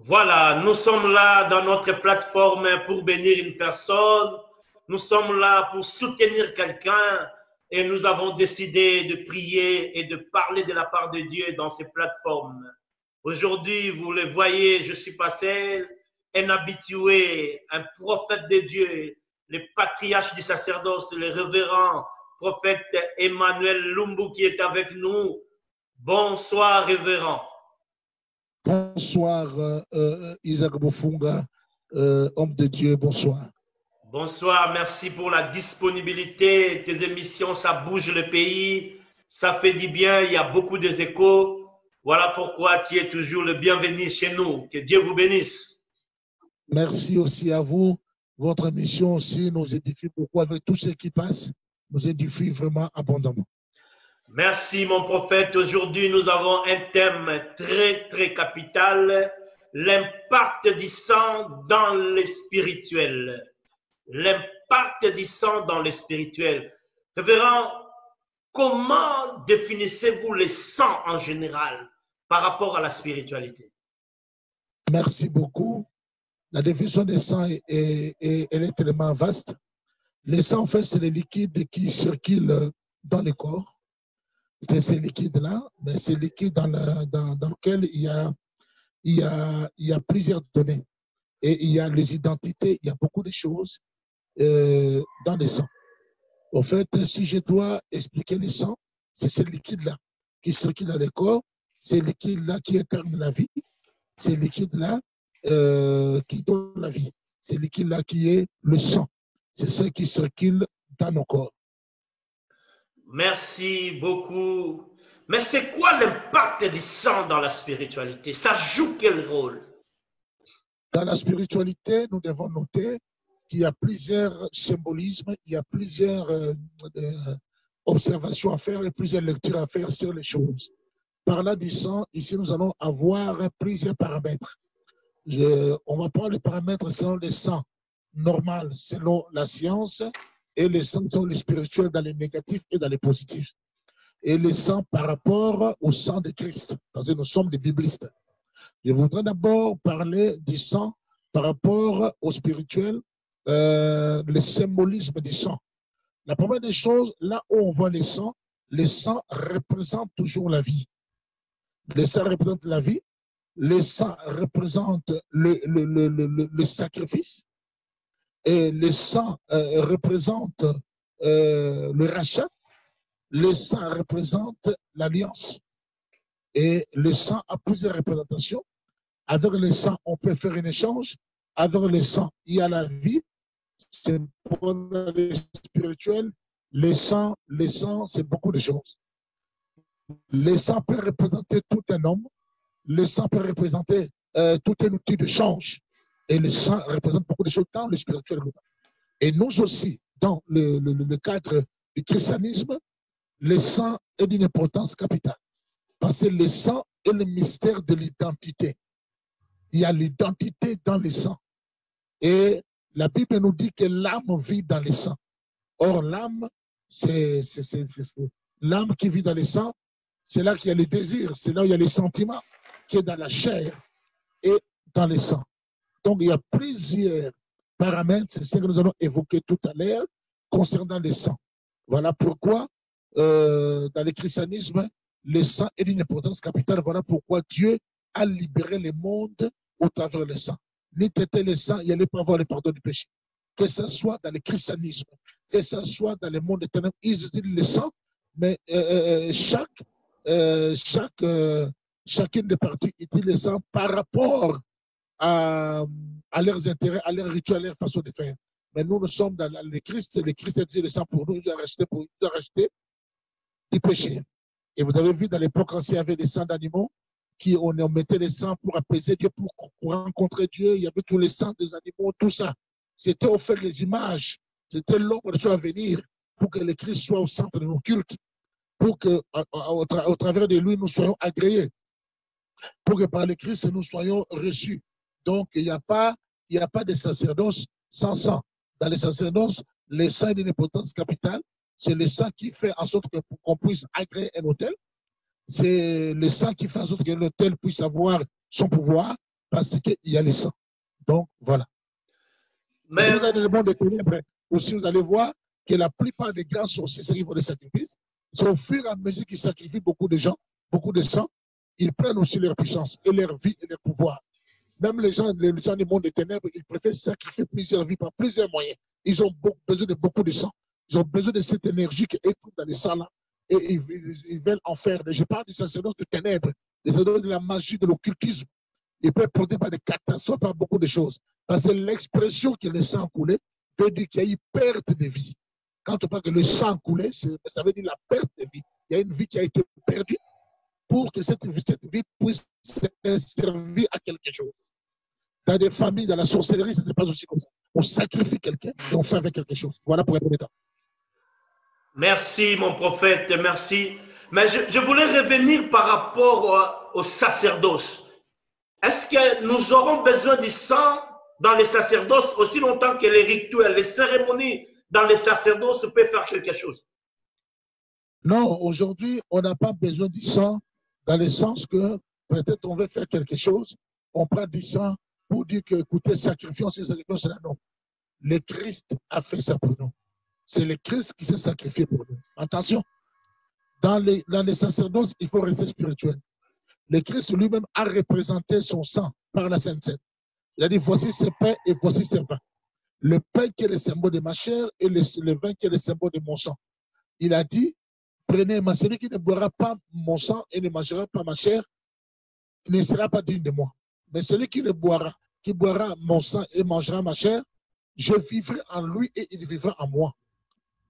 Voilà, nous sommes là dans notre plateforme pour bénir une personne. Nous sommes là pour soutenir quelqu'un et nous avons décidé de prier et de parler de la part de Dieu dans ces plateformes. Aujourd'hui, vous le voyez, je suis passé un habitué, un prophète de Dieu, le patriarche du sacerdoce, le révérend prophète Emmanuel Lumbu qui est avec nous. Bonsoir, révérend. Bonsoir, Isaac Bofunga, homme de Dieu, bonsoir. Bonsoir, merci pour la disponibilité. Tes émissions, ça bouge le pays, ça fait du bien, il y a beaucoup d'échos. Voilà pourquoi tu es toujours le bienvenu chez nous. Que Dieu vous bénisse. Merci aussi à vous. Votre émission aussi nous édifie beaucoup avec tout ce qui passe, nous édifie vraiment abondamment. Merci mon prophète. Aujourd'hui, nous avons un thème très capital, l'impact du sang dans le spirituel. L'impact du sang dans le spirituel. Révérend, comment définissez-vous le sang en général par rapport à la spiritualité? Merci beaucoup. La définition des sangs elle est tellement vaste. Le sang, en fait, c'est les liquides qui circulent dans le corps. C'est ces liquides-là, mais c'est liquide dans lequel il y a plusieurs données. Et il y a les identités, il y a beaucoup de choses dans le sang. En fait, si je dois expliquer le sang, c'est ce liquide-là qui circule dans le corps, c'est le liquide-là qui incarne la vie, c'est le liquide-là qui donne la vie, c'est le liquide-là qui est le sang. C'est ce qui circule dans nos corps. Merci beaucoup. Mais c'est quoi l'impact du sang dans la spiritualité? Ça joue quel rôle? Dans la spiritualité, nous devons noter qu'il y a plusieurs symbolismes, il y a plusieurs observations à faire et plusieurs lectures à faire sur les choses. Par là du sang, ici, nous allons avoir plusieurs paramètres. On va prendre les paramètres selon le sang normal, selon la science, et les sang selon les spirituels dans les négatifs et dans les positifs. Et le sang par rapport au sang de Christ, parce que nous sommes des biblistes. Je voudrais d'abord parler du sang par rapport au spirituel, le symbolisme du sang. La première des choses, là où on voit le sang représente toujours la vie. Le sang représente la vie, le sang représente le sacrifice, et le sang représente le rachat, le sang représente l'alliance. Et le sang a plusieurs représentations. Avec le sang, on peut faire un échange. Avec le sang, il y a la vie. C'est pour le spirituel. Le sang, c'est beaucoup de choses. Le sang peut représenter tout un homme. Le sang peut représenter tout un outil de change. Et le sang représente beaucoup de choses dans le spirituel global. Et nous aussi, dans le cadre du christianisme, le sang est d'une importance capitale. Parce que le sang est le mystère de l'identité. Il y a l'identité dans le sang. Et la Bible nous dit que l'âme vit dans le sang. Or, l'âme, c'est l'âme qui vit dans le sang. C'est là qu'il y a le désir, c'est là où il y a les sentiments qui est dans la chair et dans le sang. Donc, il y a plusieurs paramètres, c'est ce que nous allons évoquer tout à l'heure concernant le sang. Voilà pourquoi, dans le christianisme, le sang est d'une importance capitale. Voilà pourquoi Dieu a libéré le monde au travers du sang. Ni traiter le sang, il n'y allait pas avoir le pardon du péché. Que ce soit dans le christianisme, que ce soit dans le monde éternel, ils utilisent le sang, mais chacune des parties utilise le sang par rapport à leurs intérêts, à leurs rituels, à leur façon de faire. Mais nous, nous sommes dans le Christ, le Christ a dit le sang pour nous, il a racheté du péché. Et vous avez vu dans l'époque ancienne, il y avait des sangs d'animaux, on mettait les sangs pour apaiser Dieu, pour rencontrer Dieu. Il y avait tous les sangs des animaux, tout ça. C'était au fait des images. C'était l'ombre de Dieu à venir pour que le Christ soit au centre de nos cultes, pour qu'au travers de lui, nous soyons agréés, pour que par le Christ, nous soyons reçus. Donc, il n'y a pas de sacerdoce sans sang. Dans les sacerdoces, le sang est d'une importance capitale. C'est le sang qui fait en sorte qu'on puisse agréer un autel. C'est le sang qui fait en sorte que l'autel puisse avoir son pouvoir. parce qu'il y a le sang. Donc, voilà. Mais si vous allez dans le monde des ténèbres, aussi vous allez voir que la plupart des grands sorciers qui font des sacrifices, c'est au fur et à mesure qu'ils sacrifient beaucoup de gens, beaucoup de sang, ils prennent aussi leur puissance et leur vie et leur pouvoir. Même les gens du monde des ténèbres, ils préfèrent sacrifier plusieurs vies par plusieurs moyens. Ils ont besoin de beaucoup de sang. Ils ont besoin de cette énergie qui est dans les sangs-là. Et ils veulent en faire. Je parle du sacerdoce de ténèbres, des sacerdoces de la magie, de l'occultisme. Ils peuvent porter par des catastrophes, par beaucoup de choses. Parce que l'expression que le sang coulé veut dire qu'il y a eu perte de vie. Quand on parle que le sang coulé, ça veut dire la perte de vie. Il y a une vie qui a été perdue pour que cette vie puisse servir à quelque chose. Dans des familles, dans la sorcellerie, ce n'est pas aussi comme ça. On sacrifie quelqu'un et on fait avec quelque chose. Voilà pour répondre. Merci, mon prophète, merci. Mais je voulais revenir par rapport au sacerdoce. Est-ce que nous aurons besoin du sang dans les sacerdoces aussi longtemps que les rituels, les cérémonies dans les sacerdoces peuvent faire quelque chose? Non, aujourd'hui, on n'a pas besoin du sang dans le sens que peut-être on veut faire quelque chose, on prend du sang pour dire que, écoutez, sacrifions, c'est là. Non. Le Christ a fait ça pour nous. C'est le Christ qui s'est sacrifié pour nous. Attention, dans les sacerdoces, il faut rester spirituel. Le Christ lui-même a représenté son sang par la Sainte Seine. Il a dit, voici ce pain et voici ce vin. Le pain qui est le symbole de ma chair et le vin qui est le symbole de mon sang. Il a dit, prenez, celui qui ne boira pas mon sang et ne mangera pas ma chair, ne sera pas digne de moi. Mais celui qui boira mon sang et mangera ma chair, je vivrai en lui et il vivra en moi.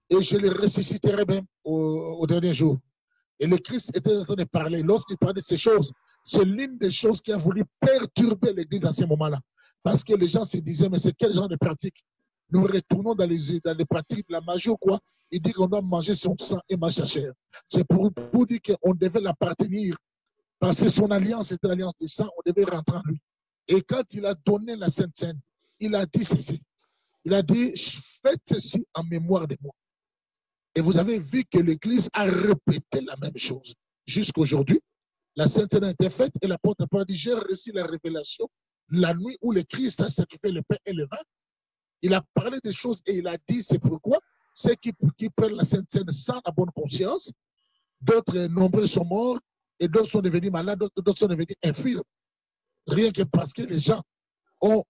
Et je le ressusciterai même au dernier jour. Et le Christ était en train de parler. Lorsqu'il parlait de ces choses, c'est l'une des choses qui a voulu perturber l'Église à ce moment-là. Parce que les gens se disaient, mais c'est quel genre de pratique? Nous retournons dans les pratiques de la magie ou quoi? Il dit qu'on doit manger son sang et manger sa chair. C'est pour dire qu'on devait l'appartenir. Parce que son alliance était l'alliance du sang, on devait rentrer en lui. Et quand il a donné la Sainte Seine, il a dit ceci. Il a dit, faites ceci en mémoire de moi. Et vous avez vu que l'Église a répété la même chose. Jusqu'aujourd'hui, la Sainte Seine a été faite et l'apôtre Paul a dit, j'ai reçu la révélation la nuit où le Christ a sacrifié le pain et le vin. Il a parlé des choses et il a dit, c'est pourquoi ceux qui prennent la Sainte Seine sans la bonne conscience, d'autres nombreux sont morts et d'autres sont devenus malades, d'autres sont devenus infirmes. Rien que parce que les gens ont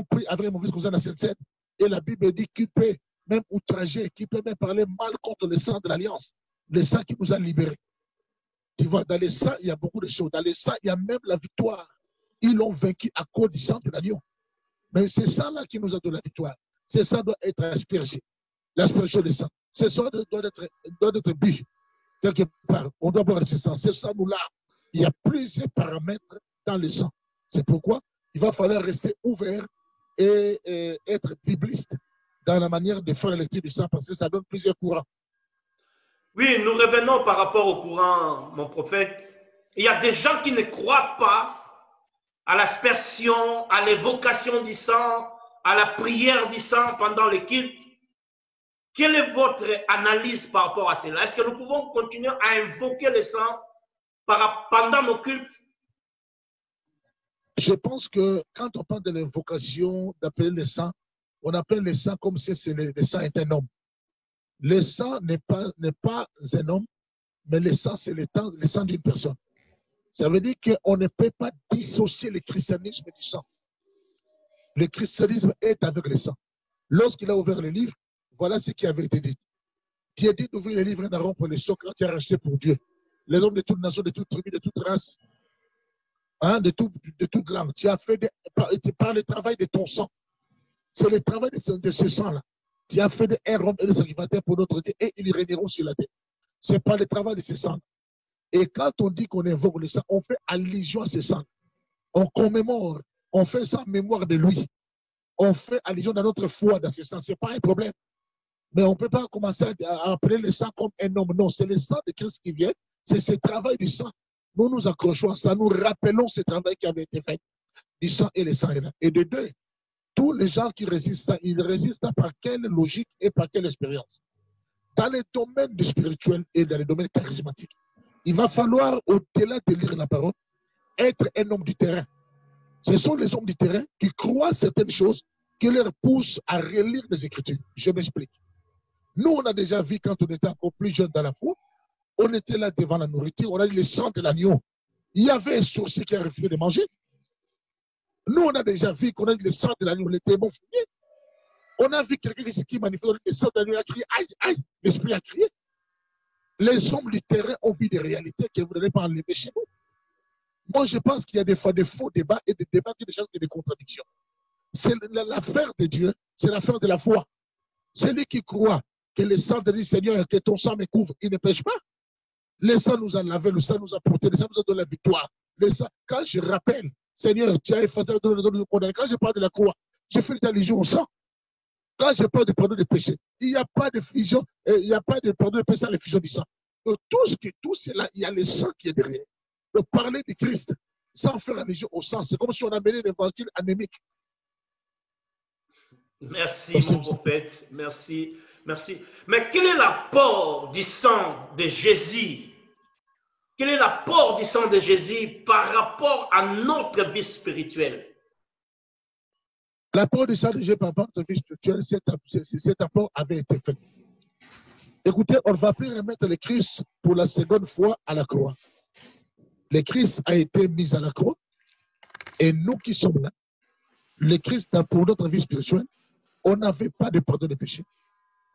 pris avec mauvaise conscience la Sainte Seine. Et la Bible dit qu'il peut même outrager, qu'il peut même parler mal contre le sang de l'Alliance, le sang qui nous a libérés. Tu vois, dans les sangs, il y a beaucoup de choses. Dans les sangs, il y a même la victoire. Ils l'ont vaincu à cause du sang de l'agneau. Mais c'est ça là qui nous a donné la victoire. C'est ça doit être aspergé. L'aspersion des sangs. C'est ça doit être bu quelque part. On doit boire ce sang. C'est ça nous là. Il y a plusieurs paramètres dans le sang. C'est pourquoi il va falloir rester ouvert et être bibliste dans la manière de faire la lecture du sang parce que ça donne plusieurs courants. Oui, nous revenons par rapport au courant, mon prophète. Il y a des gens qui ne croient pas à l'aspersion, à l'évocation du sang, à la prière du sang pendant les cultes. Quelle est votre analyse par rapport à cela? Est-ce que nous pouvons continuer à invoquer le sang pendant nos cultes? Je pense que quand on parle de l'invocation, d'appeler le sang, on appelle le sang comme si le sang était un homme. Le sang n'est pas un homme, mais le sang, c'est le sang d'une personne. Ça veut dire qu'on ne peut pas dissocier le christianisme du sang. Le christianisme est avec le sang. Lorsqu'il a ouvert le livre, voilà ce qui avait été dit. Dieu dit d'ouvrir le livre et de rompre les sceaux quand tu as racheté pour Dieu. Les hommes de toute nation, de toute tribu, de toute race, hein, de toute langue. Tu as fait par le travail de ton sang. C'est le travail de ce sang-là. Tu as fait un homme et des sacrificateurs pour notre Dieu et ils régneront sur la terre. C'est pas le travail de ce sang. Et quand on dit qu'on invoque le sang, on fait allusion à ce sang. On commémore, on fait ça en mémoire de lui. On fait allusion à notre foi dans ce sang. Ce n'est pas un problème. Mais on ne peut pas commencer à appeler le sang comme un homme. Non, c'est le sang de Christ qui vient. C'est ce travail du sang. Nous nous accrochons à ça. Nous rappelons ce travail qui avait été fait. Du sang et le sang est là. Et de deux, tous les gens qui résistent, ils résistent par quelle logique et par quelle expérience? Dans les domaines du spirituel et dans les domaines charismatiques, il va falloir, au-delà de lire la parole, être un homme du terrain. Ce sont les hommes du terrain qui croient certaines choses qui leur poussent à relire les Écritures. Je m'explique. Nous, on a déjà vu quand on était encore plus jeune dans la foi, on était là devant la nourriture, on a dit le sang de l'agneau. Il y avait un sorcier qui a refusé de manger. Nous, on a déjà vu qu'on a dit le sang de l'agneau, les démons fuyaient. On a vu quelqu'un qui manifeste le sang de l'agneau, a crié aïe, aïe, l'esprit a crié. Les hommes du terrain ont vu des réalités que vous n'allez pas enlever chez nous. Moi, je pense qu'il y a des fois des faux débats et des débats qui sont des contradictions. C'est l'affaire de Dieu, c'est l'affaire de la foi. Celui qui croit que le sang de dit Seigneur, que ton sang me couvre, il ne pêche pas. Le sang nous a lavé, le sang nous a porté, le sang nous a donné la victoire. Le sang, quand je rappelle, Seigneur, tu as effacé le condamné. Quand je parle de la croix, je fais une allusion au sang. Quand je parle de pardon des péchés, il n'y a pas de fusion, il n'y a pas de pardon des péchés sans la fusion du sang. Donc, tout cela, il y a le sang qui est derrière. Donc, parler de Christ sans faire allusion au sang, c'est comme si on amenait l'évangile anémique. Merci, mon prophète. Merci. Merci. Mais quel est l'apport du sang de Jésus? Quel est l'apport du sang de Jésus par rapport à notre vie spirituelle? L'apport du sang de Jésus par rapport à notre vie spirituelle, cet apport avait été fait. Écoutez, on ne va plus remettre le Christ pour la seconde fois à la croix. Le Christ a été mis à la croix et nous qui sommes là, le Christ pour notre vie spirituelle, on n'avait pas de pardon de péché.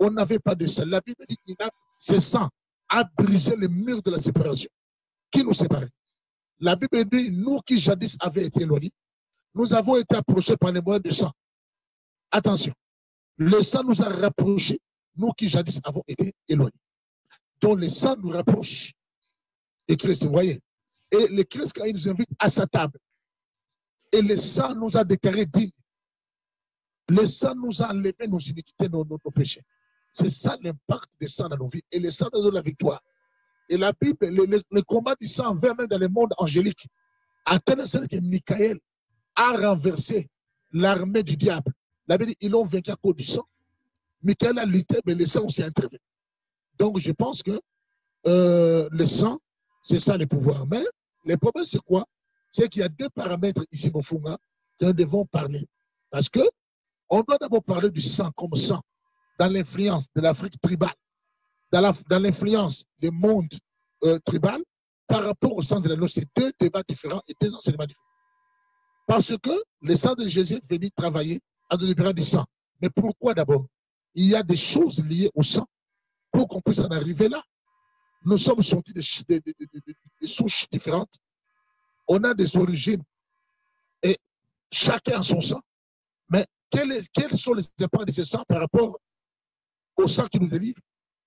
On n'avait pas de sang. La Bible dit que ce sang a brisé le mur de la séparation qui nous séparait. La Bible dit, nous qui jadis avions été éloignés, nous avons été approchés par les moyens du sang. Attention, le sang nous a rapprochés, nous qui jadis avons été éloignés. Donc le sang nous rapproche de Christ, vous voyez. Et le Christ, quand il nous invite à sa table, et le sang nous a déclarés dignes. Le sang nous a enlevé nos iniquités, nos péchés. C'est ça l'impact des sang dans nos vies. Et le sang nous donne la victoire. Et la Bible, le combat du sang vers même dans le monde angélique, à tel point que Michael a renversé l'armée du diable. La Bible dit, ils l'ont vaincu à cause du sang. Michael a lutté, mais le sang s'est intervenu. Donc je pense que le sang, c'est ça le pouvoir. Mais le problème, c'est quoi? C'est qu'il y a deux paramètres ici, mon Funga, que nous devons parler. Parce que on doit d'abord parler du sang comme sang, dans l'influence de l'Afrique tribale, dans l'influence du monde tribal, par rapport au sang de l'agneau. C'est deux débats différents et deux enseignements différents. Parce que le sang de Jésus est venu travailler à nous libérer du sang. Mais pourquoi d'abord? Il y a des choses liées au sang pour qu'on puisse en arriver là. Nous sommes sortis de souches différentes. On a des origines et chacun a son sang. Mais quels sont les impacts de ce sang par rapport au sang qui nous délivre?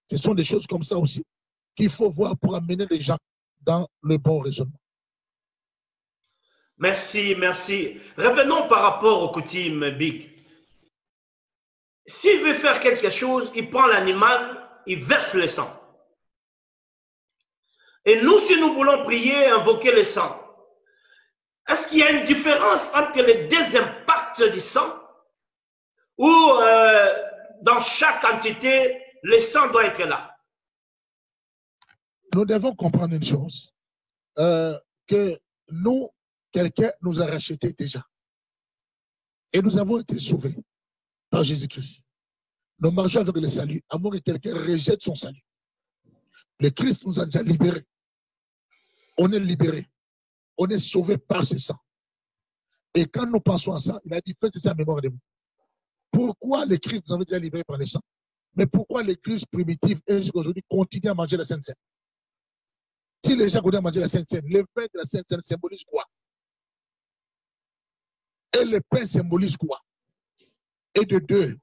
Ce sont des choses comme ça aussi qu'il faut voir pour amener les gens dans le bon raisonnement. Merci, merci. Revenons par rapport aux coutumes, Big. S'il veut faire quelque chose, il prend l'animal, il verse le sang. Et nous, si nous voulons prier, invoquer le sang, est-ce qu'il y a une différence entre les deux impacts du sang? Ou dans chaque entité, le sang doit être là? Nous devons comprendre une chose, que nous, quelqu'un nous a rachetés déjà. Et nous avons été sauvés par Jésus-Christ. Nous marchons avec le salut, à moins que quelqu'un rejette son salut. Le Christ nous a déjà libérés. On est libérés. On est sauvés par ce sang. Et quand nous pensons à ça, il a dit, faites ça en mémoire de vous. Pourquoi le Christ nous avait déjà libérés par le sang? Mais pourquoi l'Église primitive et jusqu'aujourd'hui continue à manger la Sainte Seine? Si les gens continuent à manger la Sainte Seine, le pain de la Sainte Seine symbolise quoi? Et le pain symbolise quoi? Et de deux,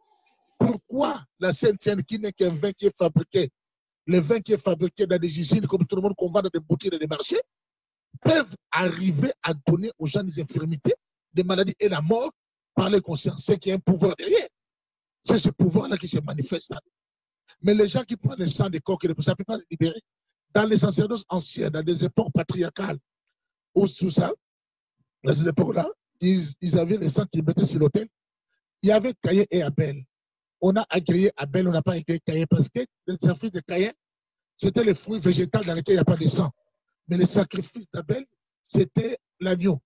pourquoi la Sainte Seine qui n'est qu'un vin qui est fabriqué, le vin qui est fabriqué dans des usines comme tout le monde qu'on vend dans des boutiques et des marchés, peuvent arriver à donner aux gens des infirmités, des maladies et la mort par les consciences? C'est qu'il y a un pouvoir derrière. C'est ce pouvoir-là qui se manifeste. Mais les gens qui prennent le sang des corps, ça ne peut pas se libérer. Dans les sacerdoces anciens, dans des époques patriarcales, où tout ça, dans ces époques-là, ils avaient le sang qu'ils mettaient sur l'autel. Il y avait Caïn et Abel. On a agréé Abel, on n'a pas agréé Caïn parce que le sacrifice de Caïn, c'était le fruit végétal dans lequel il n'y a pas de sang. Mais le sacrifice d'Abel, c'était l'agneau.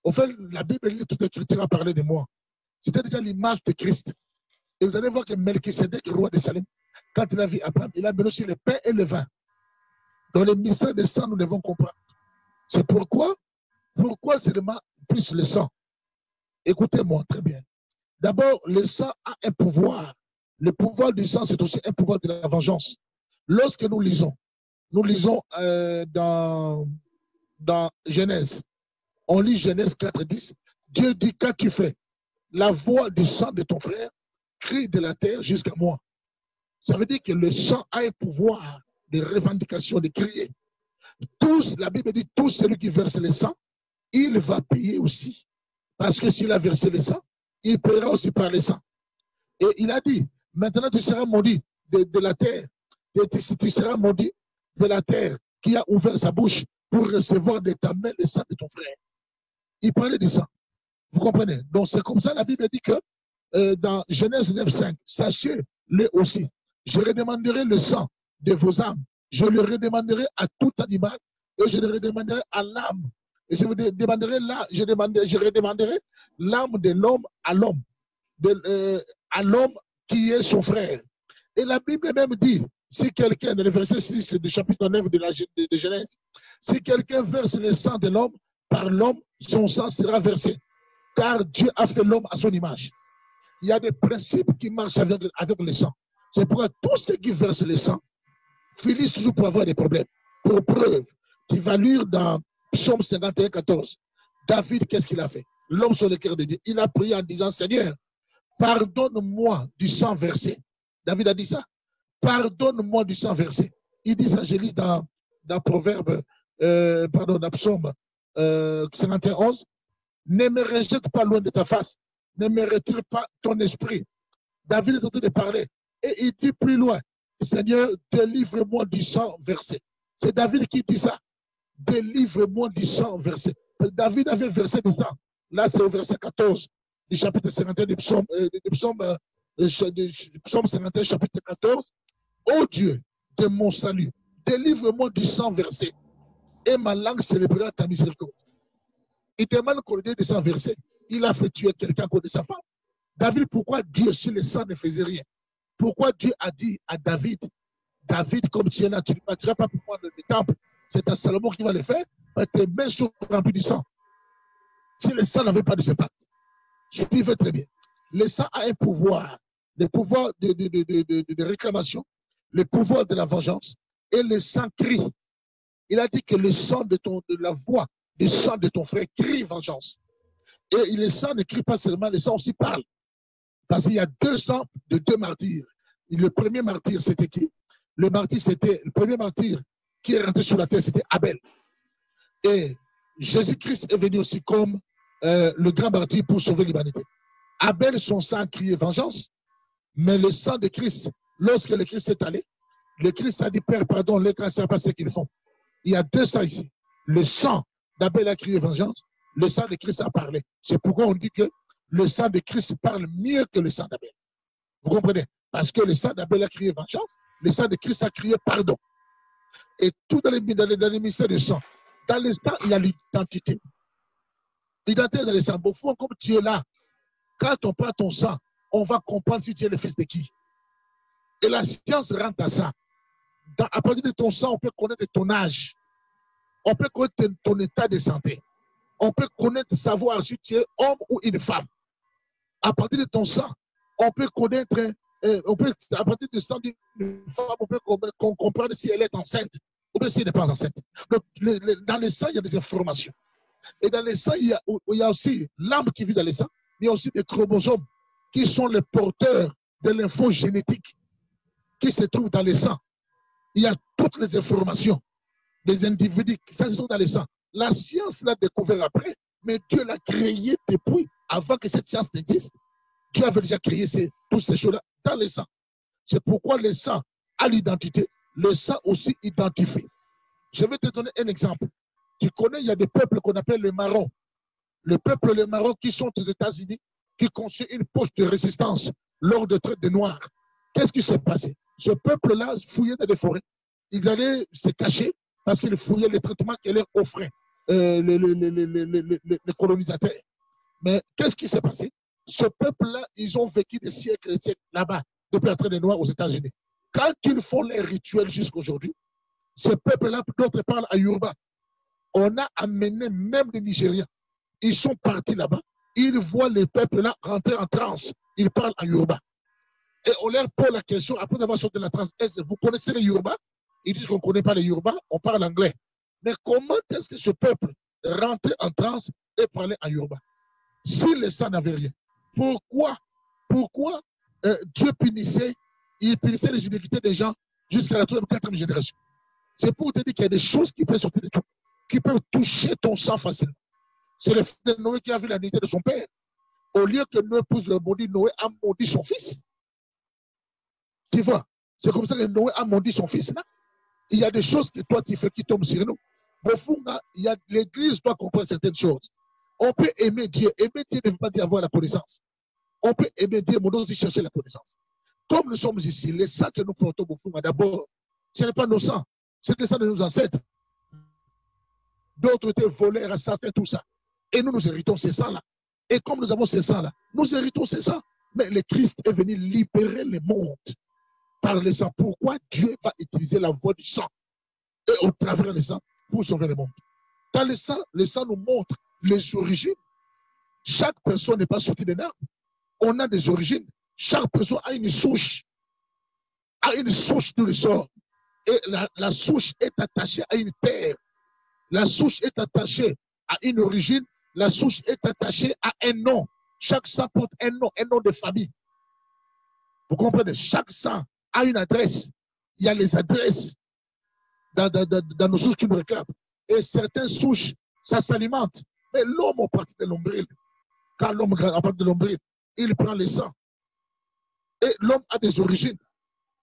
Au fait, la Bible dit toute écriture a parlé de moi. C'était déjà l'image de Christ. Et vous allez voir que Melchisedec, roi de Salem, quand il a vu Abraham, il a mené aussi le pain et le vin. Dans le mystère des sang, nous devons comprendre. C'est pourquoi seulement plus le sang. Écoutez-moi très bien. D'abord, le sang a un pouvoir. Le pouvoir du sang, c'est aussi un pouvoir de la vengeance. Lorsque nous lisons dans Genèse, on lit Genèse 4:10, Dieu dit, qu'as-tu fait? La voix du sang de ton frère crie de la terre jusqu'à moi. Ça veut dire que le sang a un pouvoir de revendication, de crier. La Bible dit, tout celui qui verse le sang, il va payer aussi. Parce que s'il a versé le sang, il paiera aussi par le sang. Et il a dit, maintenant tu seras maudit de la terre. Et tu seras maudit de la terre qui a ouvert sa bouche pour recevoir de ta main le sang de ton frère. Il parlait de ça. Vous comprenez? Donc c'est comme ça, la Bible dit que dans Genèse 9:5, sachez-le aussi, je redemanderai le sang de vos âmes, je le redemanderai à tout animal et je le redemanderai à l'âme. Et je redemanderai l'âme de l'homme à l'homme, à l'homme qui est son frère. Et la Bible même dit, si quelqu'un, dans le verset 6 du chapitre 9 de Genèse, si quelqu'un verse le sang de l'homme, par l'homme, son sang sera versé. Car Dieu a fait l'homme à son image. Il y a des principes qui marchent avec le sang. C'est pourquoi tous ceux qui versent le sang finissent toujours pour avoir des problèmes. Pour preuve, tu vas lire dans Psaume 51:14. David, qu'est-ce qu'il a fait? L'homme sur le cœur de Dieu. Il a prié en disant, Seigneur, pardonne-moi du sang versé. David a dit ça. Pardonne-moi du sang versé. Il dit ça, je lis dans Proverbe, dans Psaume 51:11. Ne me rejette pas loin de ta face. Ne me retire pas ton esprit. David est en train de parler. Et il dit plus loin, Seigneur, délivre-moi du sang versé. C'est David qui dit ça. Délivre-moi du sang versé. David avait versé du sang. Là, c'est au verset 14 du chapitre 51 du Psaume 51, chapitre 14. Ô Dieu de mon salut, délivre-moi du sang versé. Et ma langue célébrera ta miséricorde. Il demande qu'on lui donne du sang versé. Il a fait tuer quelqu'un contre sa femme. David, pourquoi Dieu sur le sang ne faisait rien? Pourquoi Dieu a dit à David, David, comme tu es là, tu ne bâtiras pas pour moi le temple. C'est à Salomon qui va le faire, parce que tes mains sont remplies du sang. Si le sang n'avait pas de ce pacte, suivez très bien. Le sang a un pouvoir, le pouvoir de réclamation, le pouvoir de la vengeance, et le sang crie. Il a dit que le sang de la voix, le sang de ton frère crie vengeance. Et le sang ne crie pas seulement, le sang aussi parle. Parce qu'il y a deux sangs de deux martyrs. Et le premier martyr, c'était qui? Le premier martyr qui est rentré sur la terre, c'était Abel. Et Jésus-Christ est venu aussi comme le grand martyr pour sauver l'humanité. Abel, son sang criait vengeance, mais le sang de Christ, lorsque le Christ est allé, le Christ a dit, Père, pardon, les ne savent pas ce qu'ils font. Il y a deux sangs ici. Le sang d'Abel a crié vengeance, le sang de Christ a parlé. C'est pourquoi on dit que le sang de Christ parle mieux que le sang d'Abel. Vous comprenez? Parce que le sang d'Abel a crié vengeance, le sang de Christ a crié pardon. Et tout dans les mystères du sang. Dans le sang, il y a l'identité. L'identité dans le sang. Au fond, comme tu es là, quand on prend ton sang, on va comprendre si tu es le fils de qui. Et la science rentre à ça. À partir de ton sang, on peut connaître ton âge. On peut connaître ton état de santé. On peut connaître, savoir si tu es homme ou une femme. À partir de ton sang, on peut connaître, à partir du sang d'une femme, on peut comprendre si elle est enceinte ou bien si elle n'est pas enceinte. Donc, dans le sang, il y a des informations. Et dans le sang, il y a aussi l'âme qui vit dans le sang, mais il y a aussi des chromosomes qui sont les porteurs de l'info génétique qui se trouvent dans le sang. Il y a toutes les informations des individus, ça se trouve dans le sang. La science l'a découvert après, mais Dieu l'a créé depuis, avant que cette science n'existe. Dieu avait déjà créé toutes ces choses-là dans le sang. C'est pourquoi le sang a l'identité, le sang aussi identifie. Je vais te donner un exemple. Tu connais, il y a des peuples qu'on appelle les Marrons. Les peuples, les Marrons qui sont aux États-Unis, qui construisent une poche de résistance lors de traite des Noirs. Qu'est-ce qui s'est passé? Ce peuple-là fouillait dans les forêts. Ils allaient se cacher parce qu'ils fouillaient les traitements qu'elle leur offrait. les colonisateurs. Mais qu'est-ce qui s'est passé? Ce peuple-là, ils ont vécu des siècles et des siècles là-bas, depuis la traite des Noirs aux États-Unis. Quand ils font les rituels jusqu'à aujourd'hui, ce peuple-là, d'autres parlent à Yoruba. On a amené même les Nigériens. Ils sont partis là-bas. Ils voient les peuples-là rentrer en transe. Ils parlent en Yoruba. Et on leur pose la question, après avoir sorti de la transe, est-ce que vous connaissez les Yoruba? Ils disent qu'on ne connaît pas les Yoruba, on parle anglais. Mais comment est-ce que ce peuple rentrait en transe et parlait en Yoruba? Si les sangs n'avaient rien, pourquoi Dieu punissait les iniquités des gens jusqu'à la 3e, 4e génération? C'est pour te dire qu'il y a des choses qui peuvent sortir de tout, qui peuvent toucher ton sang facilement. C'est le fils de Noé qui a vu la dignité de son père. Au lieu que Noé pousse le maudit, Noé a maudit son fils. Tu vois, c'est comme ça que Noé a maudit son fils. Là. Il y a des choses que toi tu fais qui tombent sur nous. L'Église doit comprendre certaines choses. On peut aimer Dieu. Aimer Dieu ne veut pas dire avoir la connaissance. On peut aimer Dieu, mais aussi chercher la connaissance. Comme nous sommes ici, les sangs que nous portons, d'abord, ce n'est pas nos sangs, c'est les sangs de nos ancêtres. D'autres étaient voleurs, assassins, tout ça. Et nous héritons ces sangs-là. Et comme nous avons ces sangs-là, nous héritons ces sangs. Mais le Christ est venu libérer le monde par le sang. Pourquoi Dieu va utiliser la voie du sang et au travers du sang pour sauver le monde? Dans le sang nous montre les origines. Chaque personne n'est pas sortie d'un arbre. On a des origines. Chaque personne a une souche d'où il sort. Et la souche est attachée à une terre. La souche est attachée à une origine. La souche est attachée à un nom. Chaque sang porte un nom de famille. Vous comprenez? Chaque sang a une adresse. Il y a les adresses dans nos souches qui nous réclament. Et certaines souches, ça s'alimente. Mais l'homme, en partie de l'ombril, quand l'homme en partie de l'ombril, il prend le sang. Et l'homme a des origines.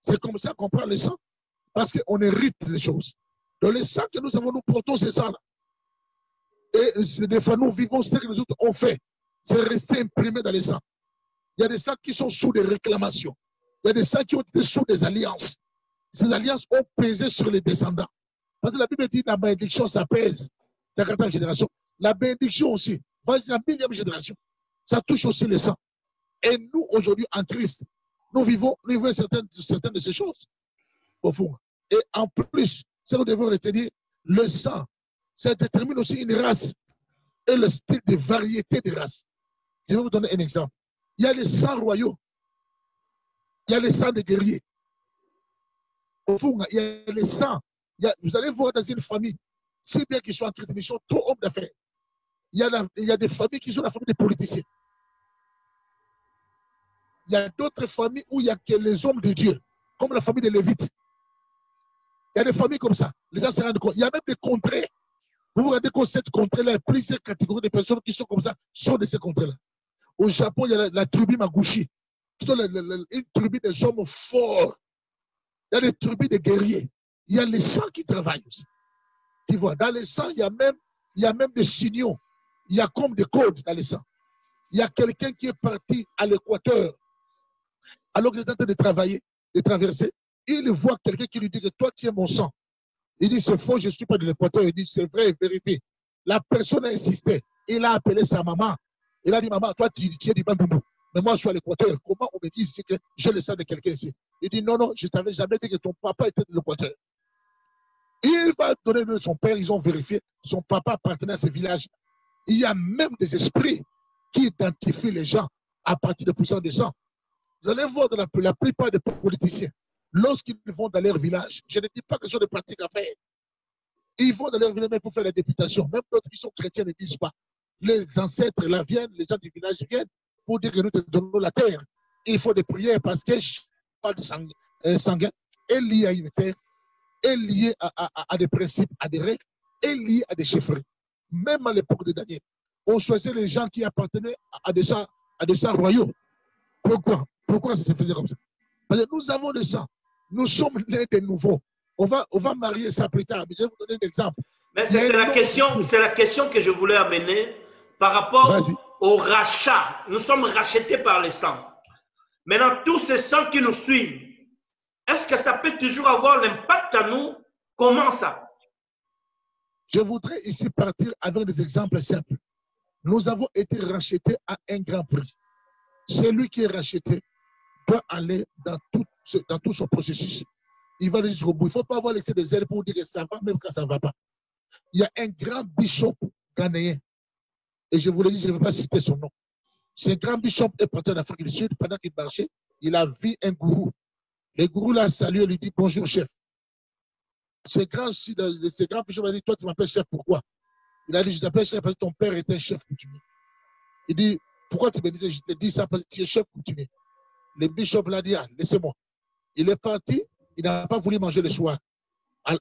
C'est comme ça qu'on prend le sang. Parce qu'on hérite les choses. Dans les sangs que nous avons, nous portons ces sangs-là. Et des fois, nous vivons ce que les autres ont fait. C'est resté imprimé dans les sangs. Il y a des sangs qui sont sous des réclamations. Il y a des sangs qui ont été sous des alliances. Ces alliances ont pesé sur les descendants. Parce que la Bible dit que la bénédiction, ça pèse dans la 4e génération. La bénédiction aussi, vas-y, la 1000e génération, ça touche aussi les sangs. Et nous, aujourd'hui, en Christ, nous vivons certaines de ces choses. Au fond. Et en plus, ça nous devons retenir, le sang, ça détermine aussi une race et le style de variété des races. Je vais vous donner un exemple. Il y a les sangs royaux. Il y a les sangs des guerriers. Au fond, il y a les sangs. Vous allez voir dans une famille, si bien qu'ils soient en train de mission, trop hommes d'affaires. Il y a des familles qui sont la famille des politiciens. Il y a d'autres familles où il n'y a que les hommes de Dieu, comme la famille des Lévites. Il y a des familles comme ça. Les gens se rendent compte. Il y a même des contrées. Vous vous rendez compte que cette contrée-là, il y a plusieurs catégories de personnes qui sont comme ça, sont de ces contrées-là. Au Japon, il y a la tribu Maguchi, qui sont une tribu des hommes forts. Il y a des tribus de guerriers. Il y a les sangs qui travaillent aussi. Tu vois, dans les sangs, il y a même des signaux. Il y a comme des codes dans les sangs. Il y a quelqu'un qui est parti à l'équateur, alors qu'il est en train de travailler, de traverser. Il voit quelqu'un qui lui dit que toi, tu es mon sang. Il dit, c'est faux, je ne suis pas de l'équateur. Il dit, c'est vrai, vérifie. La personne a insisté. Il a appelé sa maman. Il a dit, maman, toi, tu es du Bandundu. Mais moi, je suis à l'équateur. Comment on me dit ici que j'ai le sang de quelqu'un ici? Il dit, non, je ne t'avais jamais dit que ton papa était de l'équateur. Il va donner le nom de son père. Ils ont vérifié. Son papa appartenait à ce village. Il y a même des esprits qui identifient les gens à partir de puissance de sang. Vous allez voir dans la plupart des politiciens, lorsqu'ils vont dans leur village, je ne dis pas que ce sont des pratiques à faire. Ils vont dans leur village même pour faire la députation. Même d'autres qui sont chrétiens ne disent pas. Les ancêtres là viennent, les gens du village viennent pour dire que nous te donnons la terre. Il faut des prières parce que pas de sanguin est lié à une terre, est lié à des principes, à des règles, est lié à des chefferies. Même à l'époque de Daniel, on choisissait les gens qui appartenaient à des sangs royaux. Pourquoi ça se faisait comme ça? Parce que nous avons le sang. Nous sommes nés de nouveau. On va marier ça plus tard. Mais je vais vous donner un exemple. Mais c'est la question que je voulais amener par rapport au rachat. Nous sommes rachetés par le sang. Maintenant, tous ces sangs qui nous suivent, est-ce que ça peut toujours avoir l'impact à nous? Comment ça? Je voudrais ici partir avec des exemples simples. Nous avons été rachetés à un grand prix. Celui qui est racheté doit aller dans tout son processus. Il va aller jusqu'au bout. Il ne faut pas avoir l'excès des ailes pour dire que ça va, même quand ça ne va pas. Il y a un grand bishop ghanéen, et je vous le dis, je ne vais pas citer son nom. Ce grand bishop est parti en Afrique du Sud. Pendant qu'il marchait, il a vu un gourou. Le gourou l'a salué et lui dit bonjour, chef. Ce grand bishop a dit toi, tu m'appelles chef, pourquoi? Il a dit je t'appelle chef parce que ton père était un chef coutumier. Il dit pourquoi tu me disais, je te dis ça parce que tu es chef coutumier. Le bishop l'a dit ah, laissez-moi. Il est parti, il n'a pas voulu manger le soir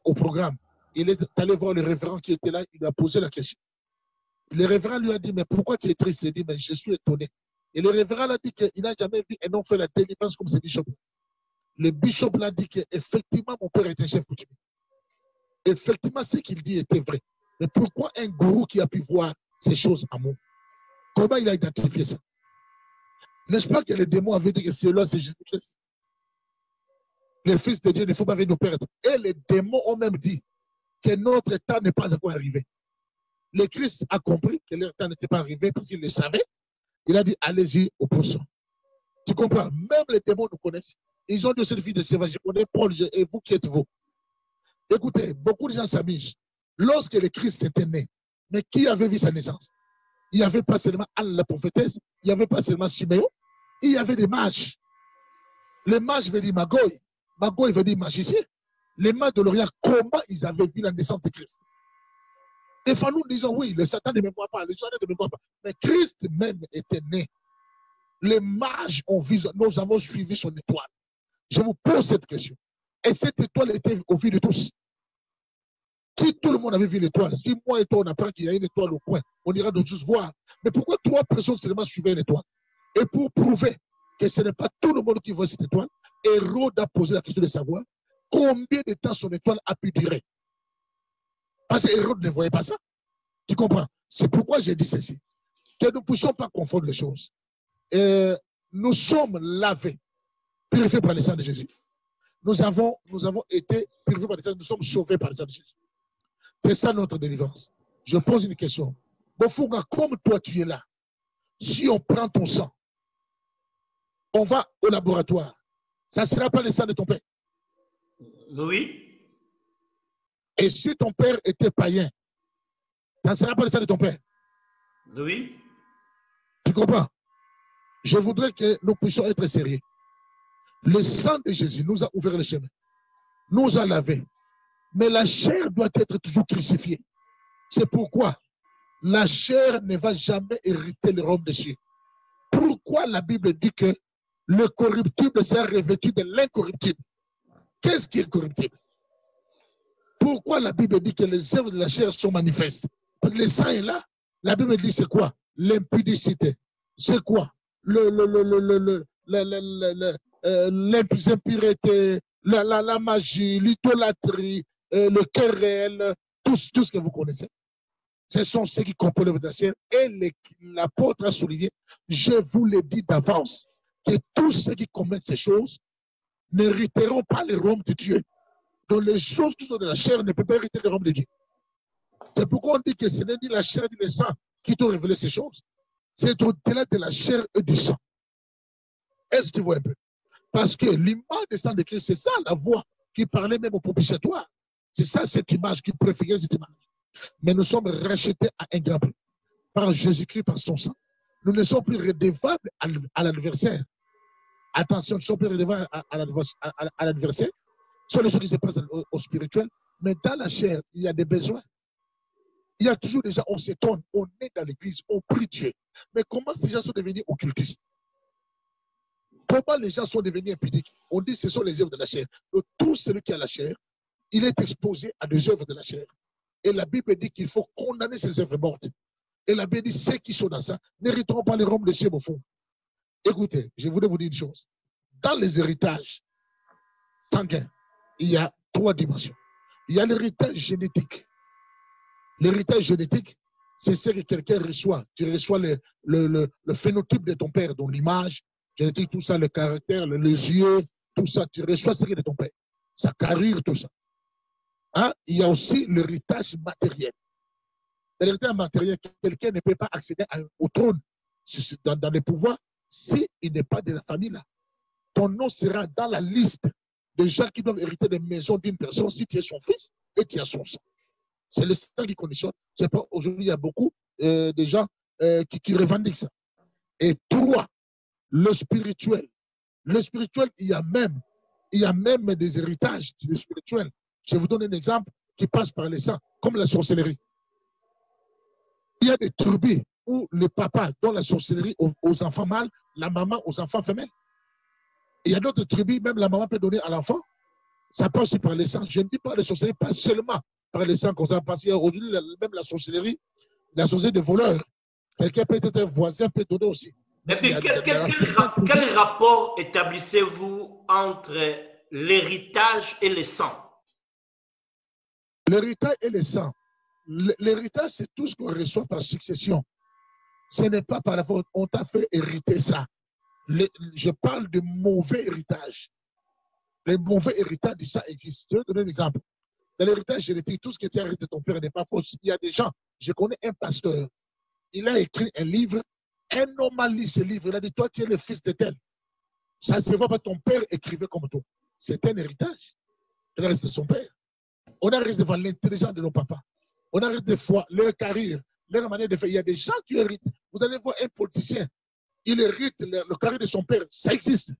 au programme. Il est allé voir le révérend qui était là, il lui a posé la question. Le révérend lui a dit, mais pourquoi tu es triste? Il a dit, mais je suis étonné. Et le révérend a dit qu'il n'a jamais vu un homme faire la délivrance comme ce bishop. Le bishop l'a dit qu'effectivement, mon père était un chef coutumier. Effectivement, ce qu'il dit était vrai. Mais pourquoi un gourou qui a pu voir ces choses en moi? Comment il a identifié ça? N'est-ce pas que les démons avaient dit que celui-là, c'est Jésus-Christ? Le Fils de Dieu ne faut pas venir nous perdre. Et les démons ont même dit que notre temps n'est pas encore arrivé. Le Christ a compris que leur temps n'était pas arrivé parce qu'il le savait. Il a dit, allez-y au poisson. Tu comprends? Même les démons nous connaissent. Ils ont dit cette fille de Sévage, je connais Paul, et vous qui êtes vous? Écoutez, beaucoup de gens s'amusent. Lorsque le Christ était né, mais qui avait vu sa naissance? Il n'y avait pas seulement Anne la prophétesse, il n'y avait pas seulement Siméon, il y avait des mages. Les mages veulent dire Magoy. Magoy veut dire magicien. Les mages de l'Orient, comment ils avaient vu la naissance de Christ? Des fois, nous disons, oui, le Satan ne me voit pas, le Satan ne me voit pas. Mais Christ même était né. Les mages ont vu, nous avons suivi son étoile. Je vous pose cette question. Et cette étoile était au vu de tous. Si tout le monde avait vu l'étoile, si moi et toi on apprend qu'il y a une étoile au coin, on ira de juste voir. Mais pourquoi 3 personnes seulement suivaient l'étoile? Et pour prouver que ce n'est pas tout le monde qui voit cette étoile, Hérode a posé la question de savoir combien de temps son étoile a pu durer. Parce que Hérode ne voyait pas ça. Tu comprends? C'est pourquoi j'ai dit ceci. Que nous ne puissions pas confondre les choses. Nous sommes lavés, purifiés par le sang de Jésus. Nous avons été purifiés par le sang, nous sommes sauvés par le sang de Jésus. C'est ça notre délivrance. Je pose une question. Bofouga, comme toi tu es là, si on prend ton sang, on va au laboratoire, ça ne sera pas le sang de ton père. Oui. Et si ton père était païen, ça ne sera pas le sang de ton père. Oui. Tu comprends? Je voudrais que nous puissions être sérieux. Le sang de Jésus nous a ouvert le chemin, nous a lavé. Mais la chair doit être toujours crucifiée. C'est pourquoi la chair ne va jamais hériter le royaume des cieux. Pourquoi la Bible dit que le corruptible sera revêtu de l'incorruptible? Qu'est-ce qui est corruptible? Pourquoi la Bible dit que les œuvres de la chair sont manifestes? Parce que le sang est là. La Bible dit c'est quoi? L'impudicité. C'est quoi? L'impureté, la magie, l'idolâtrie, le querelle, tout ce que vous connaissez. Ce sont ceux qui composent l'œuvre de la chair. Et l'apôtre a souligné, je vous le dis d'avance, que tous ceux qui commettent ces choses n'hériteront pas le royaume de Dieu. Donc les choses qui sont de la chair ne peuvent pas hériter le royaume de Dieu. C'est pourquoi on dit que ce n'est ni la chair ni le sang qui t'ont révélé ces choses. C'est au-delà de la chair et du sang. Est-ce que tu vois un peu? Parce que l'image du sang de Christ, c'est ça la voix qui parlait même au propitiatoire. C'est ça cette image qui préférait cette image. Mais nous sommes rachetés à un grand prix par Jésus-Christ, par son sang. Nous ne sommes plus redevables à l'adversaire. Attention, nous ne sommes plus redevables à l'adversaire. Ce sont les choses qui se passent au spirituel. Mais dans la chair, il y a des besoins. Il y a toujours des gens, on s'étonne, on est dans l'église, on prie Dieu. Mais comment ces gens sont devenus occultistes? Comment les gens sont devenus impudiques? On dit que ce sont les œuvres de la chair. Donc, tout celui qui a la chair, il est exposé à des œuvres de la chair. Et la Bible dit qu'il faut condamner ces œuvres mortes. Et la Bible dit ceux qui sont dans ça n'hériteront pas les royaumes des cieux au fond. Écoutez, je voudrais vous dire une chose. Dans les héritages sanguins, il y a 3 dimensions. Il y a l'héritage génétique. L'héritage génétique, c'est ce que quelqu'un reçoit. Tu reçois le phénotype de ton père, donc l'image génétique, tout ça, le caractère, les yeux, tout ça. Tu reçois ce qui est de ton père. Sa carrure, tout ça. hein, il y a aussi l'héritage matériel. L'héritage matériel, quelqu'un ne peut pas accéder au trône dans les pouvoirs s'il n'est pas de la famille là. Ton nom sera dans la liste des gens qui doivent hériter des maisons d'une personne si tu es son fils et tu as son sang. C'est le sang qui conditionne. C'est pas aujourd'hui, il y a beaucoup de gens qui revendiquent ça. Et trois, le spirituel. Le spirituel, il y a même des héritages du spirituel. Je vous donne un exemple qui passe par les sangs, comme la sorcellerie. Il y a des tribus où le papa donne la sorcellerie aux enfants mâles, la maman aux enfants femelles. Il y a d'autres tribus, même la maman peut donner à l'enfant. Ça passe aussi par les sangs. Je ne dis pas la sorcellerie, pas seulement par les sangs comme ça, parce qu'aujourd'hui, même la sorcellerie de voleurs, quelqu'un peut être un voisin, peut donner aussi. Et puis, quel rapport établissez-vous entre l'héritage et les sangs? L'héritage et les sangs. L'héritage, c'est tout ce qu'on reçoit par succession. Ce n'est pas par la faute, on t'a fait hériter ça. Je parle de mauvais héritage. Les mauvais héritages, ça existe. Je vais donner un exemple. Dans l'héritage génétique, tout ce qui est hérité de ton père n'est pas faux. Il y a des gens, je connais un pasteur, il a écrit un livre, un homme a lu ce livre, il a dit, toi, tu es le fils de tel. Ça ne se voit pas, ton père écrivait comme toi. C'est un héritage. Il reste de son père. On arrive devant l'intelligence de nos papas. On arrive des fois leur carrière, leur manière de faire. Il y a des gens qui héritent. Vous allez voir un politicien, il hérite le carré de son père. Ça existe.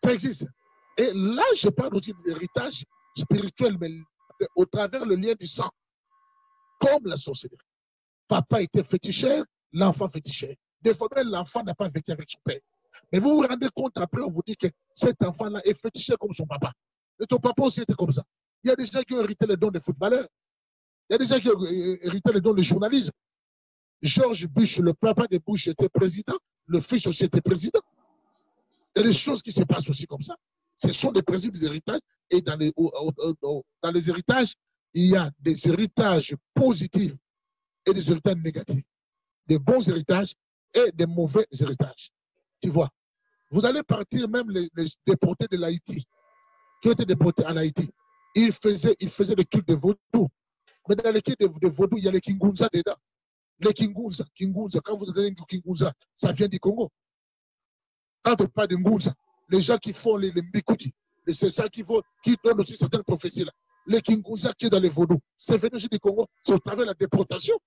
Ça existe. Et là, je parle aussi d'héritage spirituel, mais au travers le lien du sang, comme la sorcellerie. Papa était féticheur, l'enfant féticheur. Des fois même, l'enfant n'a pas vécu avec son père. Mais vous vous rendez compte, après, on vous dit que cet enfant-là est féticheur comme son papa. Et ton papa aussi était comme ça. Il y a des gens qui ont hérité les dons des footballeurs. Il y a des gens qui ont hérité les dons du journalisme. George Bush, le papa de Bush, était président. Le fils aussi était président. Il y a des choses qui se passent aussi comme ça. Ce sont des principes des héritages. Et dans les héritages, il y a des héritages positifs et des héritages négatifs. Des bons héritages et des mauvais héritages. Tu vois, vous allez partir même les déportés de l'Haïti, qui ont été déportés en Haïti. Ils faisaient le culte de vaudou. Mais dans le culte de vaudou, il y a les Kingunza dedans. Les Kingunza, quand vous avez Kingunza, ça vient du Congo. Quand on parle de Ngunza, les gens qui font les Mbikuti, c'est ça qui donnent aussi certaines prophéties là. Les Kingunza qui est dans les vaudous, c'est venu aussi du Congo, c'est au travers de la déportation.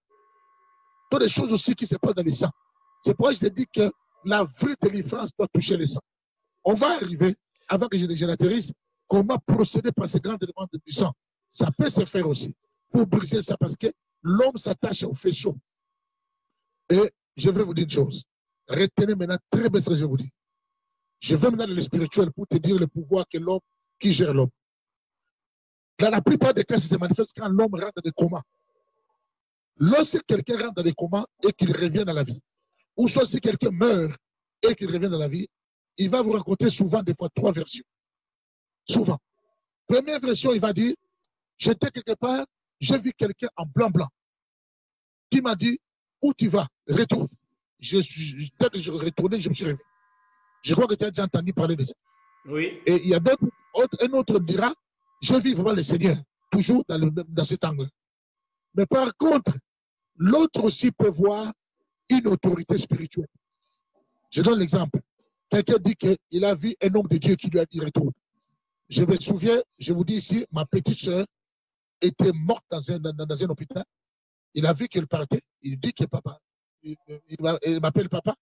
Toutes les choses aussi qui se passent dans les sangs. C'est pourquoi je te dis que la vraie délivrance doit toucher les sangs. On va arriver, avant que je n'atterrisse, comment procéder par ces grandes demandes du sang. Ça peut se faire aussi pour briser ça parce que l'homme s'attache au faisceau. Et je vais vous dire une chose. Retenez maintenant très bien ce que je vous dis. Je vais maintenant dans le spirituel pour te dire le pouvoir que l'homme qui gère l'homme. Dans la plupart des cas, ça se manifeste quand l'homme rentre dans des comas. Lorsque quelqu'un rentre dans des comas et qu'il revient dans la vie, ou soit si quelqu'un meurt et qu'il revient dans la vie, il va vous raconter souvent des fois 3 versions. Souvent. Première version, il va dire, j'étais quelque part, j'ai vu quelqu'un en blanc qui m'a dit, où tu vas? Retourne. Dès que je retournais, je me suis réveillé. Je crois que tu as déjà entendu parler de ça. Oui. Et il y a un autre dira, je vis vraiment le Seigneur, toujours dans cet angle. Mais par contre, l'autre aussi peut voir une autorité spirituelle. Je donne l'exemple. Quelqu'un dit qu'il a vu un homme de Dieu qui lui a dit retourne. Je me souviens, je vous dis ici, ma petite soeur était morte dans un hôpital. Il a vu qu'elle partait. Il dit que papa, il m'appelle papa.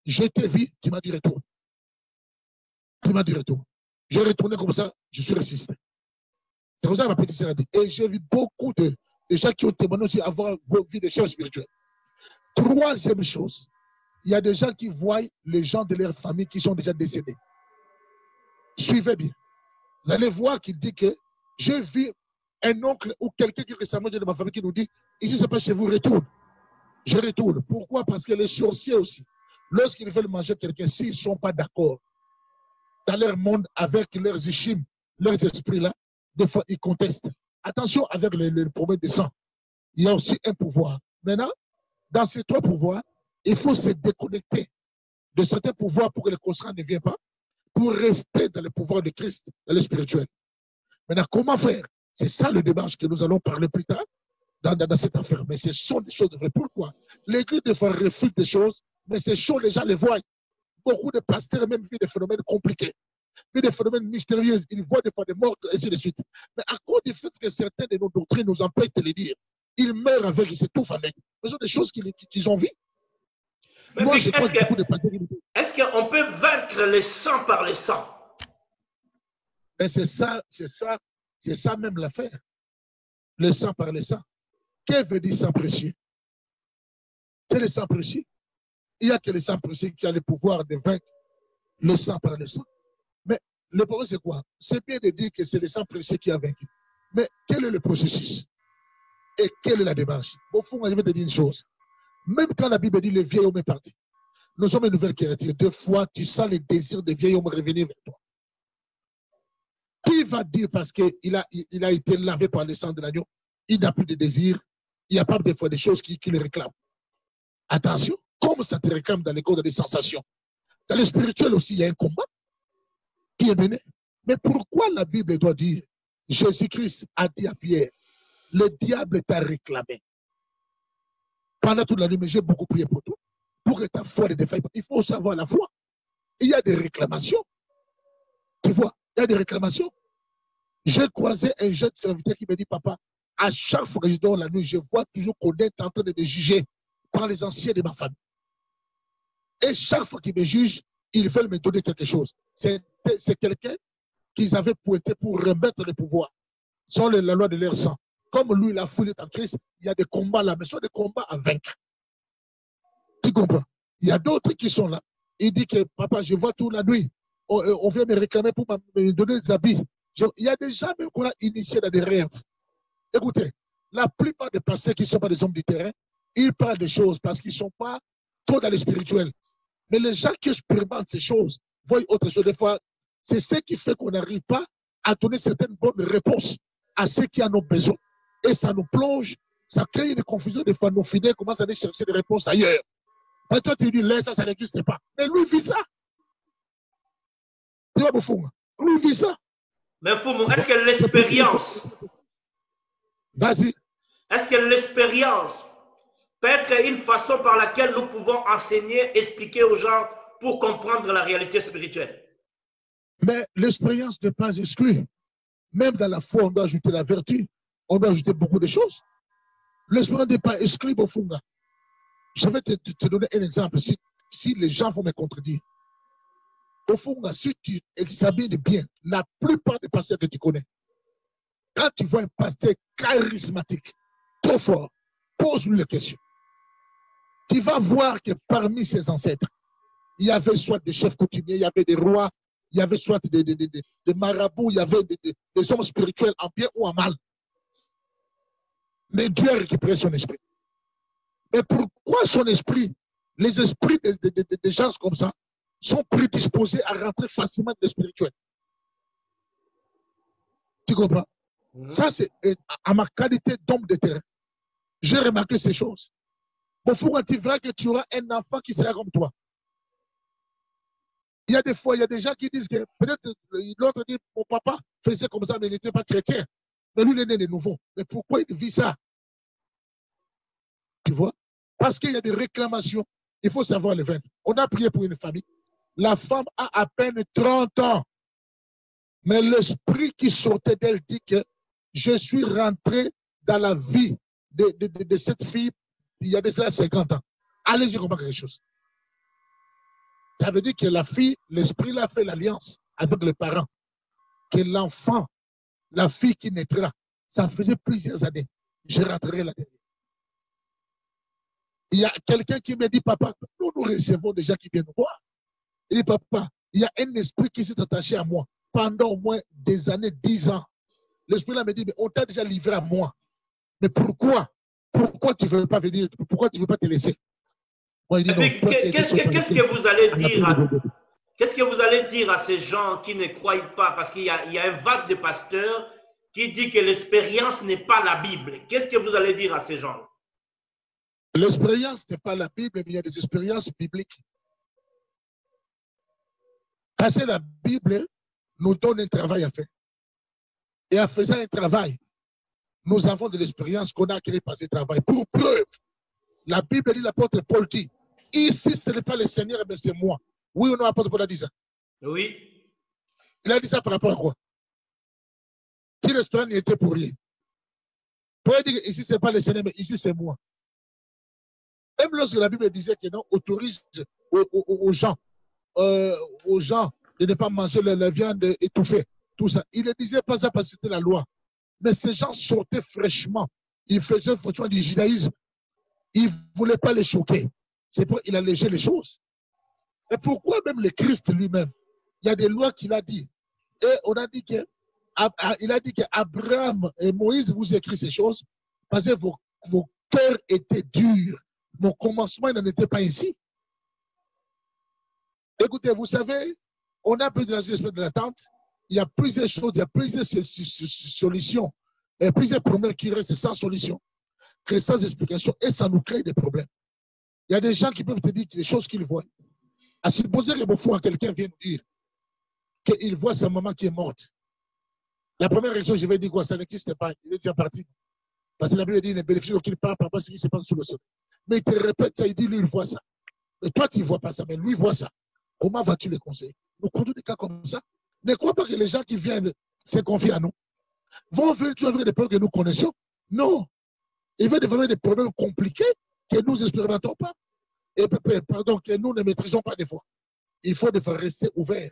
Je t'ai vu, tu m'as dit retourne. Tu m'as dit retourne. J'ai retourné comme ça, je suis résisté. C'est comme ça que ma petite soeur a dit. Et j'ai vu beaucoup de gens qui ont témoigné aussi avoir vu des choses spirituelles. Troisième chose, il y a des gens qui voient les gens de leur famille qui sont déjà décédés. Suivez bien. Vous allez voir qu'il dit que j'ai vu un oncle ou quelqu'un qui récemment de ma famille qui nous dit, ici c'est pas chez vous, retourne. Je retourne. Pourquoi? Parce que les sorciers aussi, lorsqu'ils veulent manger quelqu'un, s'ils ne sont pas d'accord dans leur monde avec leurs ishims, leurs esprits là, des fois ils contestent. Attention avec le problème de sang. Il y a aussi un pouvoir. Maintenant, dans ces 3 pouvoirs, il faut se déconnecter de certains pouvoirs pour que le conscient ne vienne pas, pour rester dans le pouvoir de Christ, dans le spirituel. Maintenant, comment faire? C'est ça le démarche que nous allons parler plus tard dans cette affaire. Mais ce sont des choses vraies. Pourquoi? L'Église des fois refute des choses, mais ces choses, les gens les voient. Beaucoup de pasteurs même vivent des phénomènes compliqués, vivent des phénomènes mystérieux. Ils voient des fois des morts, et ainsi de suite. Mais à cause du fait que certaines de nos doctrines nous empêchent de les dire, ils meurent avec, ils s'étouffent avec. Ce sont des choses qu'ils ont vues. Moi, je crois que beaucoup de pasteurs. Est-ce qu'on peut vaincre les sangs par les sangs? Mais c'est ça même l'affaire. Le sang par le sang. Qu'est-ce que veut dire sang précieux? C'est le sang précieux. Il n'y a que le sang précieux qui a le pouvoir de vaincre le sang par le sang. Mais le problème, c'est quoi? C'est bien de dire que c'est le sang précieux qui a vaincu. Mais quel est le processus? Et quelle est la démarche? Au fond, je vais te dire une chose. Même quand la Bible dit le vieil homme est parti, nous sommes une nouvelle créature. Deux fois, tu sens le désir de vieil homme revenir vers toi. Qui va dire parce qu'il a été lavé par le sang de l'agneau, il n'a plus de désir, il n'y a pas des fois des choses qui le réclament. Attention, comme ça te réclame dans les corps des sensations. Dans le spirituel aussi, il y a un combat qui est mené. Mais pourquoi la Bible doit dire, Jésus-Christ a dit à Pierre, le diable t'a réclamé. Pendant toute la nuit, mais j'ai beaucoup prié pour toi, pour que ta foi ne défaille pas. Il faut savoir la foi. Il y a des réclamations. Tu vois, il y a des réclamations. J'ai croisé un jeune serviteur qui me dit, papa, à chaque fois que je dors la nuit, je vois toujours qu'on est en train de me juger par les anciens de ma famille. Et chaque fois qu'ils me jugent, ils veulent me donner quelque chose. C'est quelqu'un qu'ils avaient pointé pour remettre le pouvoir. Sans la loi de leur sang. Comme lui, la foule est en Christ, il y a des combats là, mais ce sont des combats à vaincre. Tu comprends? Il y a d'autres qui sont là. Il dit que, papa, je vois toute la nuit. On vient me réclamer pour me donner des habits. Il y a des gens même qu'on a initiés dans des rêves. Écoutez, la plupart des pasteurs qui ne sont pas des hommes du terrain, ils parlent des choses parce qu'ils ne sont pas trop dans le spirituel. Mais les gens qui expérimentent ces choses voient autre chose. Des fois, c'est ce qui fait qu'on n'arrive pas à donner certaines bonnes réponses à ceux qui en ont besoin. Et ça nous plonge, ça crée une confusion. Des fois, nos fidèles commencent à aller chercher des réponses ailleurs. Mais toi, tu dis, là, ça n'existe pas. Mais lui vit ça. Tu vois, Boufoum, lui vit ça. Mais Foumou, est-ce que l'expérience... Vas-y. Est-ce que l'expérience peut être une façon par laquelle nous pouvons enseigner, expliquer aux gens pour comprendre la réalité spirituelle? Mais l'expérience n'est pas exclue. Même dans la foi, on doit ajouter la vertu. On doit ajouter beaucoup de choses. L'expérience n'est pas exclue, Bofunga. Je vais te donner un exemple. Si les gens vont me contredire. Bofunga, si tu examines bien la plupart des pasteurs que tu connais, quand tu vois un pasteur charismatique, trop fort, pose-lui la question. Tu vas voir que parmi ses ancêtres, il y avait soit des chefs coutumiers, il y avait des rois, il y avait soit des marabouts, il y avait des hommes spirituels en bien ou en mal. Mais Dieu a récupéré son esprit. Mais pourquoi son esprit, les esprits des gens comme ça, sont prédisposés à rentrer facilement dans le spirituel? Tu comprends? Ça, c'est à ma qualité d'homme de terrain. J'ai remarqué ces choses. Bon, faut tu verras que tu auras un enfant qui sera comme toi. Il y a des fois, il y a des gens qui disent que peut-être l'autre dit, mon papa faisait comme ça, mais il n'était pas chrétien. Mais lui, il est né de nouveau. Mais pourquoi il vit ça? Tu vois? Parce qu'il y a des réclamations. Il faut savoir le vaincre. On a prié pour une famille. La femme a à peine 30 ans. Mais l'esprit qui sortait d'elle dit que je suis rentré dans la vie de cette fille il y a de cela 50 ans. Allez-y comprendre quelque chose. Ça veut dire que la fille, l'esprit l'a fait l'alliance avec les parents. Que l'enfant, la fille qui naîtra, ça faisait plusieurs années. Je rentrerai là-dedans. Il y a quelqu'un qui me dit, papa, nous recevons des gens qui viennent nous voir. Il dit, papa, il y a un esprit qui s'est attaché à moi pendant au moins des années, 10 ans. L'esprit là me dit, mais on t'a déjà livré à moi. Mais pourquoi? Pourquoi tu ne veux pas venir? Pourquoi tu ne veux pas te laisser? Moi, il dit, qu'est-ce que vous allez dire qu'est-ce que vous allez dire à ces gens qui ne croient pas? Parce qu'il y a un vague de pasteurs qui dit que l'expérience n'est pas la Bible. Qu'est-ce que vous allez dire à ces gens? L'expérience n'est pas la Bible, mais il y a des expériences bibliques. Parce que la Bible nous donne un travail à faire. Et en faisant un travail, nous avons de l'expérience qu'on a créée par ce travail. Pour preuve, la Bible dit, l'apôtre Paul dit, ici ce n'est pas le Seigneur, mais c'est moi. Oui ou non, l'apôtre Paul a dit ça? Oui. Il a dit ça par rapport à quoi? Si l'expérience n'y était pour rien. Paul dit que ici ce n'est pas le Seigneur, mais ici c'est moi. Même lorsque la Bible disait que non, autorise aux gens de ne pas manger la viande étouffée, tout ça. Il ne disait pas ça parce que c'était la loi. Mais ces gens sortaient fraîchement. Ils faisaient fraîchement du judaïsme. Il ne voulait pas les choquer. C'est pour qu'il allégeait les choses. Et pourquoi même le Christ lui-même? Il y a des lois qu'il a dit. Et on a dit que il a dit qu'Abraham et Moïse vous écrit ces choses parce que vos cœurs étaient durs. Mon commencement n'en était pas ici. Écoutez, vous savez, on a pris de l'esprit de l'attente. Il y a plusieurs choses, il y a plusieurs solutions, et plusieurs problèmes qui restent sans solution, sans explication, et ça nous crée des problèmes. Il y a des gens qui peuvent te dire des choses qu'ils voient. À supposer que parfois quelqu'un vient nous dire qu'il voit sa maman qui est morte. La première réaction, je vais dire quoi? Ça n'existe pas. Il est déjà parti. Parce que la Bible dit qu'il ne bénéficie aucune part par rapport à ce qui se passe sous le sol. Mais il te répète ça, il dit lui, il voit ça. Mais toi, tu ne vois pas ça, mais lui, il voit ça. Comment vas-tu les conseiller? Nous comptons des cas comme ça. Ne crois pas que les gens qui viennent se confient à nous vont venir toujours avec des problèmes que nous connaissons. Non. Ils veulent devenir des problèmes compliqués que nous n'expérimentons pas. Et pardon, que nous ne maîtrisons pas des fois. Il faut rester ouvert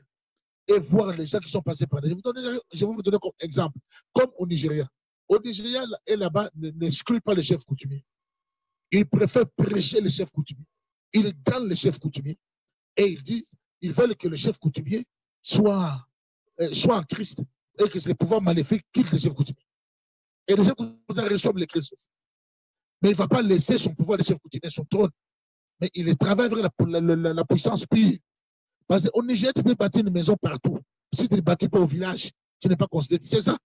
et voir les gens qui sont passés par là. Je vais vous donner comme exemple. Comme au Nigeria. Au Nigeria, et là-bas, n'exclut pas les chefs coutumiers. Ils préfèrent prêcher les chefs coutumiers. Ils gagnent les chefs coutumiers. Et ils disent, ils veulent que le chef coutumier soit en Christ et que les pouvoirs maléfiques quittent les chefs coutumiers. Et les chefs coutumiers reçoivent les Christ. Mais il ne va pas laisser son pouvoir de chef coutumier, son trône. Mais il travaille avec la puissance pire. Parce qu'au Niger, tu peux bâtir une maison partout. Si tu ne bâtis pas au village, tu n'es pas considéré. C'est ça.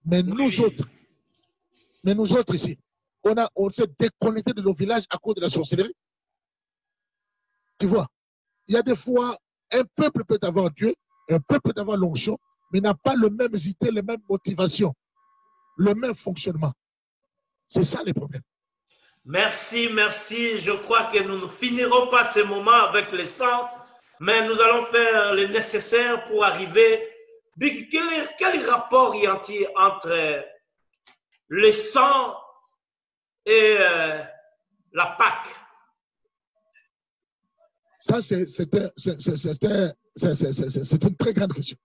Mais nous autres ici, on s'est déconnecté de nos villages à cause de la sorcellerie. Tu vois, il y a des fois, un peuple peut avoir Dieu, un peuple peut avoir l'onction, mais n'a pas le même idée, les mêmes motivations, le même fonctionnement. C'est ça les problèmes. Merci, merci. Je crois que nous ne finirons pas ce moment avec les sangs, mais nous allons faire le nécessaire pour arriver. Quel rapport y a-t-il entre le sang et la Pâque? Ça, c'est une très grande question.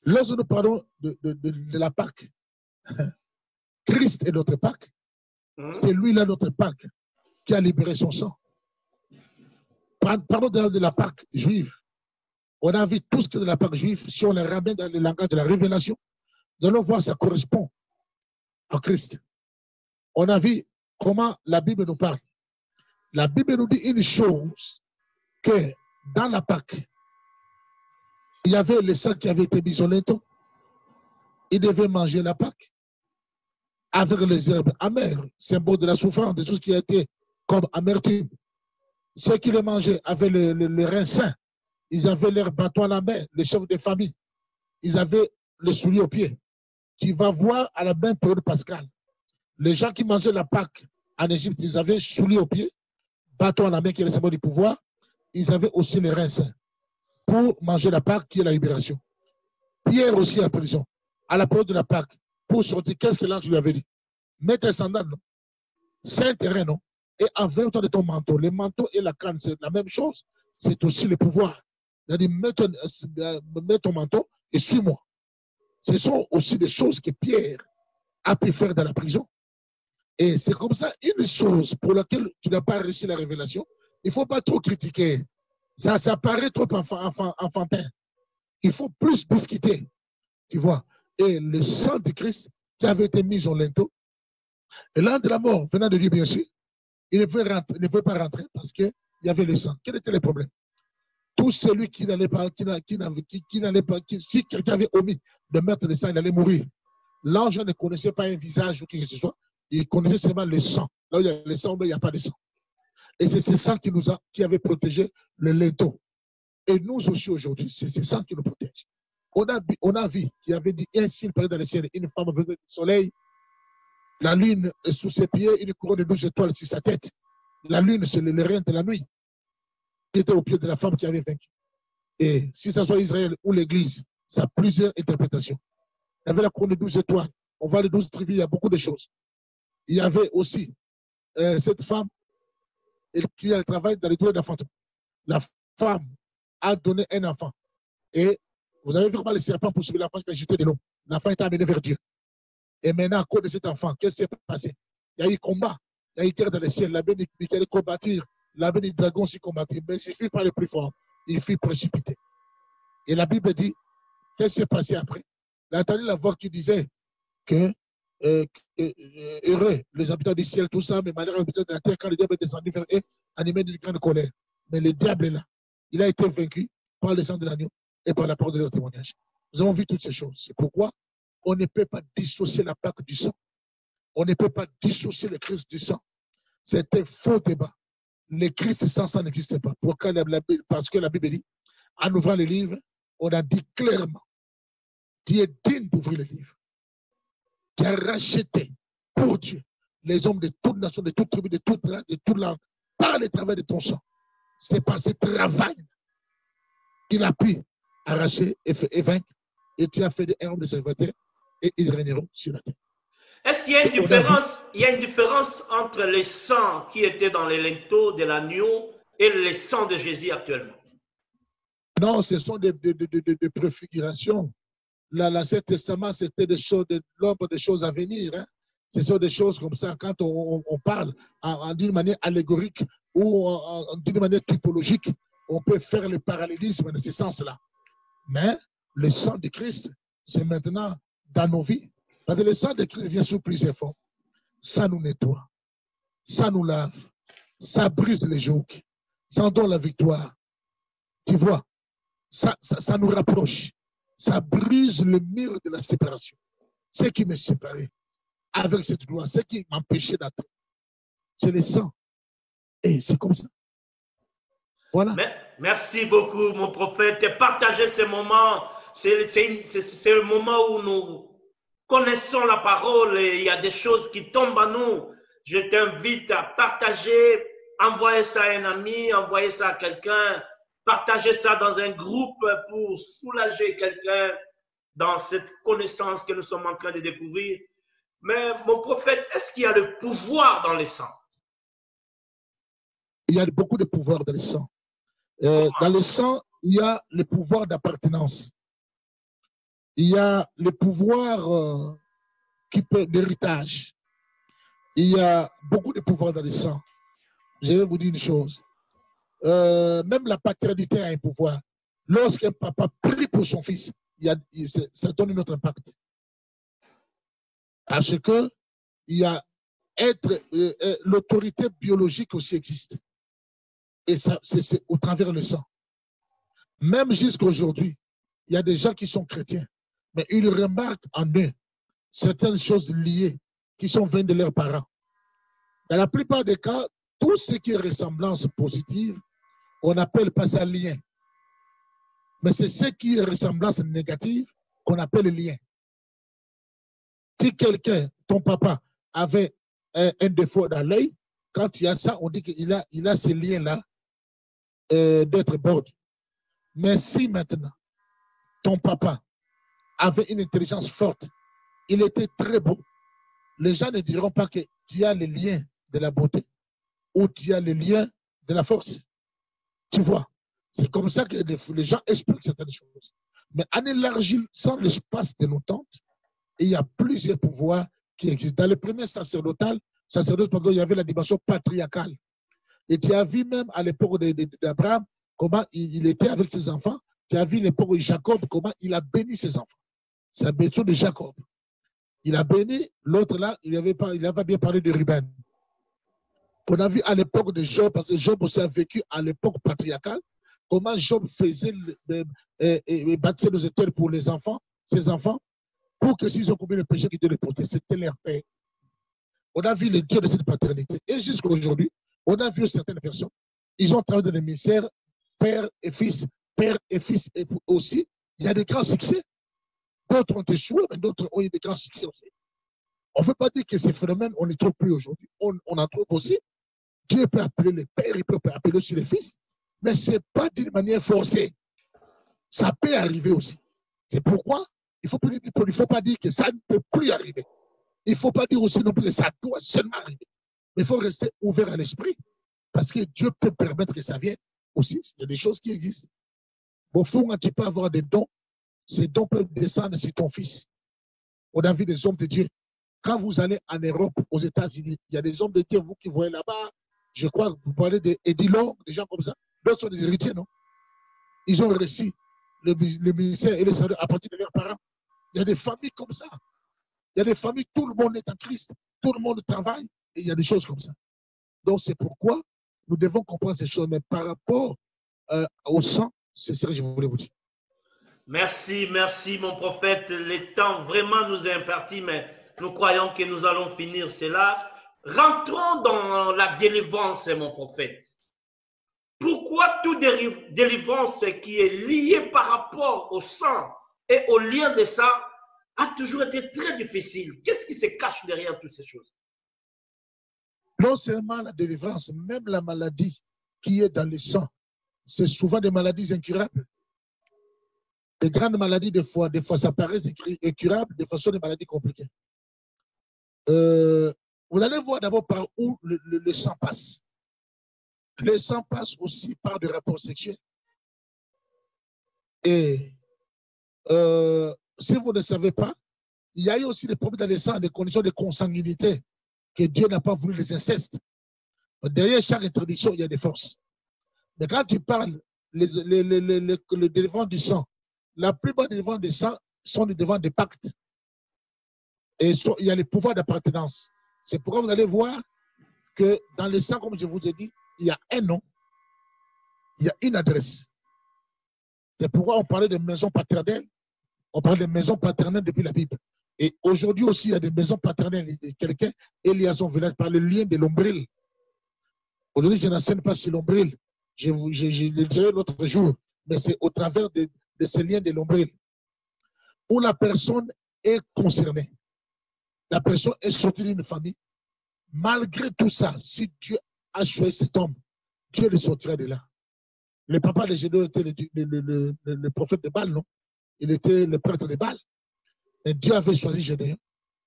Lorsque nous parlons de la Pâque, Christ est notre Pâque. C'est lui-là notre Pâque qui a libéré son sang. Parlons de la Pâque juive. On a vu tout ce qui est de la Pâque juive. Si on le ramène dans le langage de la révélation, nous allons voir ça correspond à Christ. On a vu comment la Bible nous parle. La Bible nous dit une chose, que dans la Pâque, il y avait le sang qui avait été mis au linteau. Il devait manger la Pâque avec les herbes amères, symbole de la souffrance, de tout ce qui a été comme amertume. Ceux qui les mangeaient avaient le rein sain. Ils avaient leur bâton à la main, les chefs de famille. Ils avaient le soulier au pied. Tu vas voir à la même période pascale. Les gens qui mangeaient la Pâque en Égypte, ils avaient soulier au pied, bâton à la main qui est le symbole du pouvoir. Ils avaient aussi les reins sains pour manger la Pâque qui est la libération. Pierre aussi en prison, à la période de la Pâque, pour sortir, qu'est-ce que l'ange lui avait dit? Mets tes sandales, non? C'est un terrain, non? Et enveloppe-toi de ton manteau. Le manteau et la canne, c'est la même chose. C'est aussi le pouvoir. C'est-à-dire, mets ton manteau et suis-moi. Ce sont aussi des choses que Pierre a pu faire dans la prison. Et c'est comme ça, une chose pour laquelle tu n'as pas réussi la révélation, il ne faut pas trop critiquer. Ça paraît trop enfantin. Il faut plus discuter. Tu vois. Et le sang de Christ qui avait été mis au linteau, et l'an de la mort venant de Dieu, bien sûr, il ne pouvait pas rentrer parce qu'il y avait le sang. Quel était le problème? Tout celui qui n'allait pas, si quelqu'un avait omis de mettre le sang, il allait mourir. L'ange ne connaissait pas un visage ou quelque chose que ce soit. Il connaissait seulement le sang. Là où il y a le sang, il n'y a pas de sang. Et c'est ce sang qui avait protégé le linteau. Et nous aussi aujourd'hui, c'est ce sang qui nous protège. On a vu qu'il y avait dit un signe dans le ciel, une femme venue du soleil La lune est sous ses pieds, une couronne de 12 étoiles sur sa tête. La lune, c'est le reine de la nuit qui était au pied de la femme qui avait vaincu. Et si ça soit Israël ou l'Église, ça a plusieurs interprétations. Il y avait la couronne de 12 étoiles. On voit les 12 tribus, il y a beaucoup de choses. Il y avait aussi cette femme qui a le travail dans les douleurs d'enfantement. La femme a donné un enfant. Et vous avez vu comment le serpent poursuivait l'enfant qui a jeté de l'eau. L'enfant est amené vers Dieu. Et maintenant, à cause de cet enfant, qu'est-ce qui s'est passé? Il y a eu combat. Il y a eu guerre dans les ciels. L'abbé Michael combattir. L'abbé du dragon s'y combattit. Mais il fut pas le plus fort. Il fut précipité. Et la Bible dit, qu'est-ce qui s'est passé après? Il a entendu la voix qui disait que heureux les habitants du ciel, tout ça, mais malheureux les habitants de la terre quand le diable est descendu vers eux, animé d'une grande colère. Mais le diable est là. Il a été vaincu par le sang de l'agneau et par la parole de leur témoignage. Nous avons vu toutes ces choses. C'est pourquoi on ne peut pas dissocier la Pâque du sang. On ne peut pas dissocier le Christ du sang. C'est un faux débat. Le Christ sans sang n'existe pas. Pourquoi? Parce que la Bible dit, en ouvrant le livre, on a dit clairement, tu es digne d'ouvrir le livre. Tu as racheté pour Dieu les hommes de toute nation, de toute tribu, de toute race, de toute langue, par le travail de ton sang. C'est par ce travail qu'il a pu arracher et vaincre. Et tu as fait un homme de serviteur et ils régneront sur la terre. Est-ce qu'il y a une différence, entre les sangs qui étaient dans les linteaux de l'agneau et les sangs de Jésus actuellement? Non, ce sont des préfigurations. L'Ancien Testament, c'était des choses, de l'ombre des choses à venir. Hein. Ce sont des choses comme ça, quand on parle d'une manière allégorique ou d'une manière typologique, on peut faire le parallélisme dans ce sens-là. Mais le sang de Christ, c'est maintenant dans nos vies. Parce que le sang de Christ vient sous plusieurs formes. Ça nous nettoie, ça nous lave, ça brise les jougs, ça donne la victoire. Tu vois, ça nous rapproche. Ça brise le mur de la séparation. Ce qui me séparait avec cette loi, ce qui m'empêchait d'atteindre, c'est le sang. Et c'est comme ça. Voilà. Merci beaucoup, mon prophète. Partagez ce moment. C'est le moment où nous connaissons la parole et il y a des choses qui tombent à nous. Je t'invite à partager, envoyer ça à un ami, envoyer ça à quelqu'un. Partagez ça dans un groupe pour soulager quelqu'un dans cette connaissance que nous sommes en train de découvrir. Mais mon prophète, est-ce qu'il y a le pouvoir dans les sangs? Il y a beaucoup de pouvoir dans les sangs. Dans le sang, il y a le pouvoir d'appartenance. Il y a le pouvoir d'héritage. Il y a beaucoup de pouvoir dans le sang. Je vais vous dire une chose. Même la paternité a un pouvoir. Lorsqu'un papa prie pour son fils, ça donne un autre impact. Parce que l'autorité biologique aussi existe. Et ça, c'est au travers le sang. Même jusqu'à aujourd'hui, il y a des gens qui sont chrétiens, mais ils remarquent en eux certaines choses liées qui sont venues de leurs parents. Dans la plupart des cas, tout ce qui est ressemblance positive, on n'appelle pas ça lien. Mais c'est ce qui est ressemblance négative qu'on appelle lien. Si quelqu'un, ton papa, avait un défaut dans l'œil, quand il y a ça, on dit qu'il a ces liens-là d'être bordu. Mais si maintenant, ton papa avait une intelligence forte, il était très beau, les gens ne diront pas que tu as le lien de la beauté ou tu as le lien de la force. Tu vois, c'est comme ça que les gens expliquent certaines choses. Mais en élargissant l'espace de nos tentes, il y a plusieurs pouvoirs qui existent. Dans le premier sacerdoce, il y avait la dimension patriarcale. Et tu as vu même à l'époque d'Abraham comment il était avec ses enfants. Tu as vu l'époque de Jacob, comment il a béni ses enfants. C'est la bénédiction de Jacob. Il a béni, l'autre là, il avait bien parlé de Ruben. On a vu à l'époque de Job, parce que Job aussi a vécu à l'époque patriarcale, comment Job faisait bâtir nos étoiles pour les enfants, ses enfants, pour que s'ils ont commis le péché qu'ils devaient porter, c'était leur père. On a vu le Dieu de cette paternité. Et jusqu'à aujourd'hui, on a vu certaines personnes, ils ont travaillé dans les ministères, père et fils, et aussi, il y a des grands succès. D'autres ont échoué, mais d'autres ont eu des grands succès aussi. On ne veut pas dire que ces phénomènes, on ne les trouve plus aujourd'hui. On en trouve aussi. Dieu peut appeler les pères, il peut appeler aussi les fils, mais ce n'est pas d'une manière forcée. Ça peut arriver aussi. C'est pourquoi il ne faut pas dire que ça ne peut plus arriver. Il ne faut pas dire aussi non plus que ça doit seulement arriver. Mais il faut rester ouvert à l'esprit, parce que Dieu peut permettre que ça vienne aussi. Il y a des choses qui existent. Bon, tu peux avoir des dons. Ces dons peuvent descendre sur ton fils. On a vu des hommes de Dieu. Quand vous allez en Europe, aux États-Unis, il y a des hommes de Dieu, vous qui voyez là-bas, je crois que vous parlez d'Eddie Long, des gens comme ça. D'autres sont des héritiers, non? Ils ont reçu le ministère et le salut à partir de leurs parents. Il y a des familles comme ça. Il y a des familles, tout le monde est en Christ, tout le monde travaille, et il y a des choses comme ça. Donc, c'est pourquoi nous devons comprendre ces choses. Mais par rapport au sang, c'est ça que je voulais vous dire. Merci, merci, mon prophète. Le temps vraiment nous est imparti, mais nous croyons que nous allons finir cela. Rentrons dans la délivrance, mon prophète. Pourquoi toute délivrance qui est liée par rapport au sang et au lien de ça a toujours été très difficile? Qu'est-ce qui se cache derrière toutes ces choses? Non seulement la délivrance, même la maladie qui est dans le sang, c'est souvent des maladies incurables. Des grandes maladies, des fois ça paraît incurable, des fois, ce sont des maladies compliquées. Vous allez voir d'abord par où le sang passe. Le sang passe aussi par des rapports sexuels. Et si vous ne savez pas, il y a eu aussi des problèmes dans le sang, des conditions de consanguinité, que Dieu n'a pas voulu les incestes. Derrière chaque interdiction, il y a des forces. Mais quand tu parles, les délivrants du sang, la plupart des délivrants du sang sont des délivrants de pactes. Et il y a les pouvoirs d'appartenance. C'est pourquoi vous allez voir que dans le sang, comme je vous ai dit, il y a un nom, il y a une adresse. C'est pourquoi on parlait de maison paternelle. On parle de maison paternelle depuis la Bible. Et aujourd'hui aussi, il y a des maisons paternelles. Quelqu'un est lié à son village par le lien de l'ombril. Aujourd'hui, je n'enseigne pas sur l'ombril. Je le dirai l'autre jour. Mais c'est au travers de ces liens de l'ombril où la personne est concernée. La personne est sortie d'une famille. Malgré tout ça, si Dieu a choisi cet homme, Dieu le sortira de là. Le papa de Gédéon était le prophète de Baal, non? Il était le prêtre de Baal. Et Dieu avait choisi Gédéon.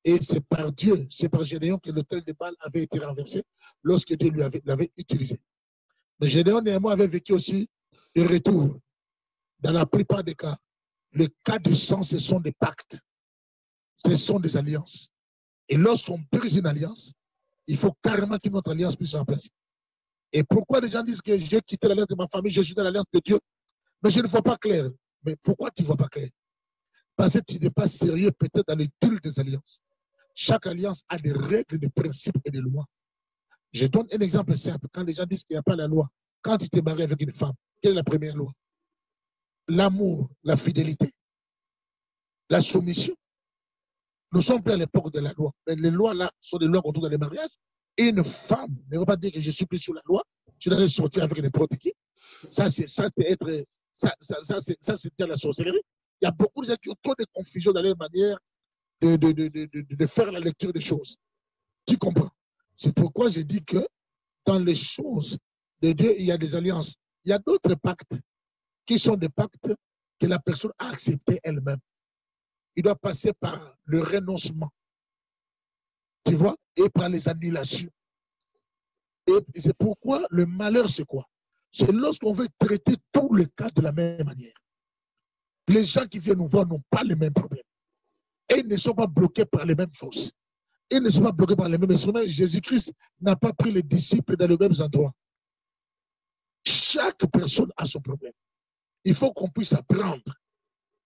Et c'est par Dieu, c'est par Gédéon que l'autel de Baal avait été renversé lorsque Dieu l'avait utilisé. Mais Gédéon néanmoins avait vécu aussi le retour. Dans la plupart des cas, le cas du sang, ce sont des pactes. Ce sont des alliances. Et lorsqu'on brise une alliance, il faut carrément qu'une autre alliance puisse en place. Et pourquoi les gens disent que j'ai quitté l'alliance de ma famille, je suis dans l'alliance de Dieu, mais je ne vois pas clair. Mais pourquoi tu ne vois pas clair? Parce que tu n'es pas sérieux peut-être dans le deal des alliances. Chaque alliance a des règles, des principes et des lois. Je donne un exemple simple. Quand les gens disent qu'il n'y a pas la loi, quand tu t'es marié avec une femme, quelle est la première loi? L'amour, la fidélité, la soumission. Nous sommes plus à l'époque de la loi. Mais les lois là sont des lois qu'on trouve dans les mariages. Et une femme ne va pas dire que je suis plus sur la loi, je dois sortir avec n'importe qui. Ça, c'est dire la sorcellerie. Il y a beaucoup de gens qui ont trop de confusion dans leur manière de faire la lecture des choses. Tu comprends? C'est pourquoi je dis que dans les choses de Dieu, il y a des alliances. Il y a d'autres pactes qui sont des pactes que la personne a acceptés elle-même. Il doit passer par le renoncement. Tu vois? Et par les annulations. Et c'est pourquoi le malheur, c'est quoi? C'est lorsqu'on veut traiter tous les cas de la même manière. Les gens qui viennent nous voir n'ont pas les mêmes problèmes. Et ils ne sont pas bloqués par les mêmes forces. Ils ne sont pas bloqués par les mêmes instruments. Jésus-Christ n'a pas pris les disciples dans les mêmes endroits. Chaque personne a son problème. Il faut qu'on puisse apprendre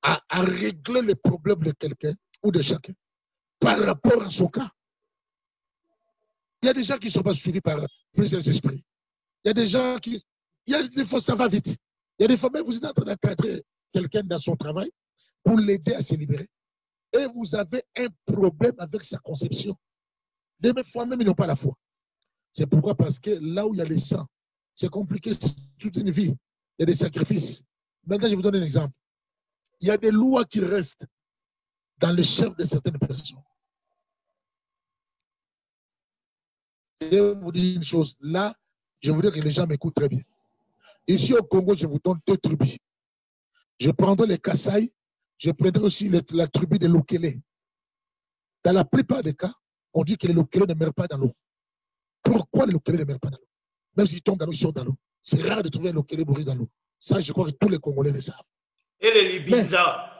à régler les problèmes de quelqu'un ou de chacun par rapport à son cas. Il y a des gens qui ne sont pas suivis par plusieurs esprits. Il y a des gens qui... Il y a des fois, ça va vite. Il y a des fois, même vous êtes en train d'encadrer quelqu'un dans son travail pour l'aider à se libérer. Et vous avez un problème avec sa conception. Des fois, même ils n'ont pas la foi. C'est pourquoi? Parce que là où il y a les sangs, c'est compliqué, c'est toute une vie. Il y a des sacrifices. Maintenant, je vous donne un exemple. Il y a des lois qui restent dans le chef de certaines personnes. Je vais vous dire une chose. Là, je voudrais que les gens m'écoutent très bien. Ici au Congo, je vous donne 2 tribus. Je prendrai les Kasaï, je prendrai aussi la tribu de Lokele. Dans la plupart des cas, on dit que les Lokele ne meurent pas dans l'eau. Pourquoi les Lokele ne meurent pas dans l'eau? Même s'ils tombent dans l'eau, ils sont dans l'eau. C'est rare de trouver un Lokele mourir dans l'eau. Ça, je crois que tous les Congolais le savent. Et les Libizas?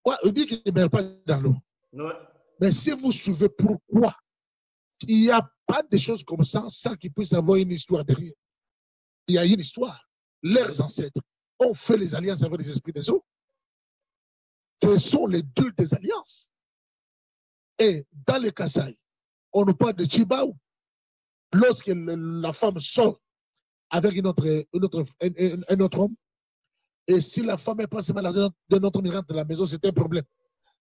Ouais, on dit qu'ils ne meurent pas dans l'eau. Ouais. Mais si vous suivez pourquoi, il n'y a pas de choses comme ça sans qu'il puisse avoir une histoire derrière. Il y a une histoire. Leurs ancêtres ont fait les alliances avec les esprits des eaux. Ce sont les dieux des alliances. Et dans les Kasaï, on nous parle de Chibaou. Lorsque la femme sort avec un autre homme, et si la femme est passée malade d'un autre homme rentre de la maison, c'est un problème.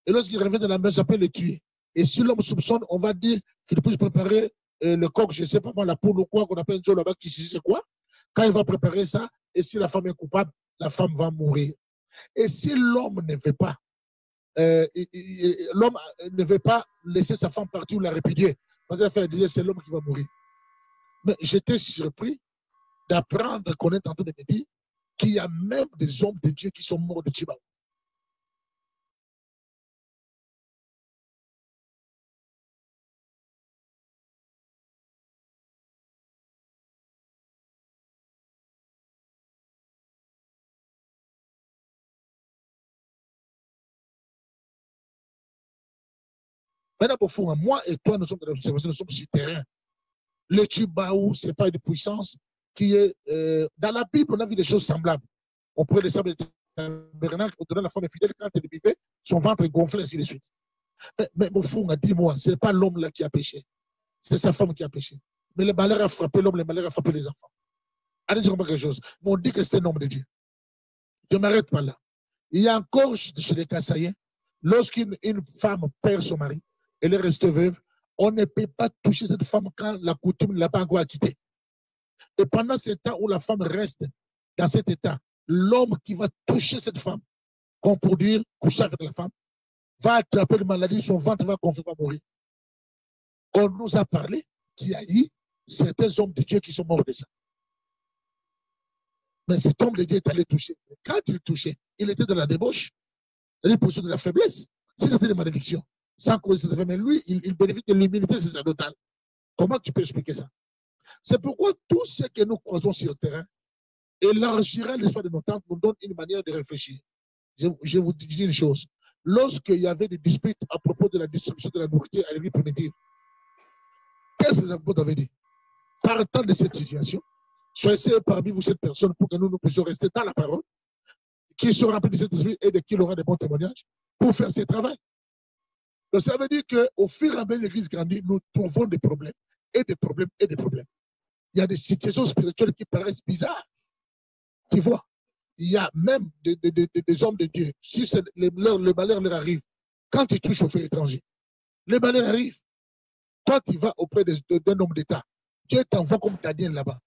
Et lorsqu'il revient de la maison, ça peut le tuer. Et si l'homme soupçonne, on va dire qu'il puisse préparer le coq, je ne sais pas moi, la poule ou quoi, qu'on appelle un là-bas, qui sait quoi. Quand il va préparer ça, et si la femme est coupable, la femme va mourir. Et si l'homme ne veut pas, l'homme ne veut pas laisser sa femme partir ou la répudier, parce qu'il va dire c'est l'homme qui va mourir. Mais j'étais surpris d'apprendre qu'on est en train de me dire qu'il y a même des hommes de Dieu qui sont morts de Chibaou. Maintenant, moi et toi, nous sommes dans l'observation, nous sommes sur le terrain. Le Chibaou, ce n'est pas une puissance qui est. Dans la Bible, on a vu des choses semblables. On pourrait les sables de tabernacle, on donnait la femme fidèle quand elle vivait, son ventre gonflait, ainsi de suite. Mais Bofunga, dis-moi, ce n'est pas l'homme là qui a péché. C'est sa femme qui a péché. Mais le malheur a frappé l'homme, le malheur a frappé les enfants. Allez-y, on quelque chose. Mais on dit que c'est un homme de Dieu. Je ne m'arrête pas là. Il y a encore chez les Kassaïens, lorsqu'une femme perd son mari, elle est restée veuve, on ne peut pas toucher cette femme quand la coutume ne l'a pas encore acquittée. Et pendant ce temps où la femme reste dans cet état, l'homme qui va toucher cette femme, comme pour dire, coucher avec la femme, va attraper une maladie, son ventre va gonfler, va mourir. On nous a parlé qu'il y a eu certains hommes de Dieu qui sont morts de ça. Mais cet homme de Dieu est allé toucher. Quand il touchait, il était dans la débauche, il position de la faiblesse. Si c'était des malédictions, sans cause de mais lui, il bénéficie de l'humilité sacerdotale. Comment tu peux expliquer ça? C'est pourquoi tout ce que nous croisons sur le terrain élargira l'espoir de nos temps, nous donne une manière de réfléchir. Je vous dis une chose. Lorsqu'il y avait des disputes à propos de la distribution de la nourriture à l'église primitive, qu'est-ce que les apôtres avaient dit? Partant de cette situation, choisissez parmi vous cette personne pour que nous puissions rester dans la parole, qui sera rempli de cet esprit et de qui aura des bons témoignages pour faire ce travail. Donc ça veut dire qu'au fur et à mesure que l'Église grandit, nous trouvons des problèmes, et des problèmes, et des problèmes. Il y a des situations spirituelles qui paraissent bizarres. Tu vois, il y a même des hommes de Dieu, si le malheur leur arrive, quand ils touchent au fait étranger, le malheur arrive. Toi, tu vas auprès d'un homme d'État. Dieu t'envoie comme Daniel là-bas.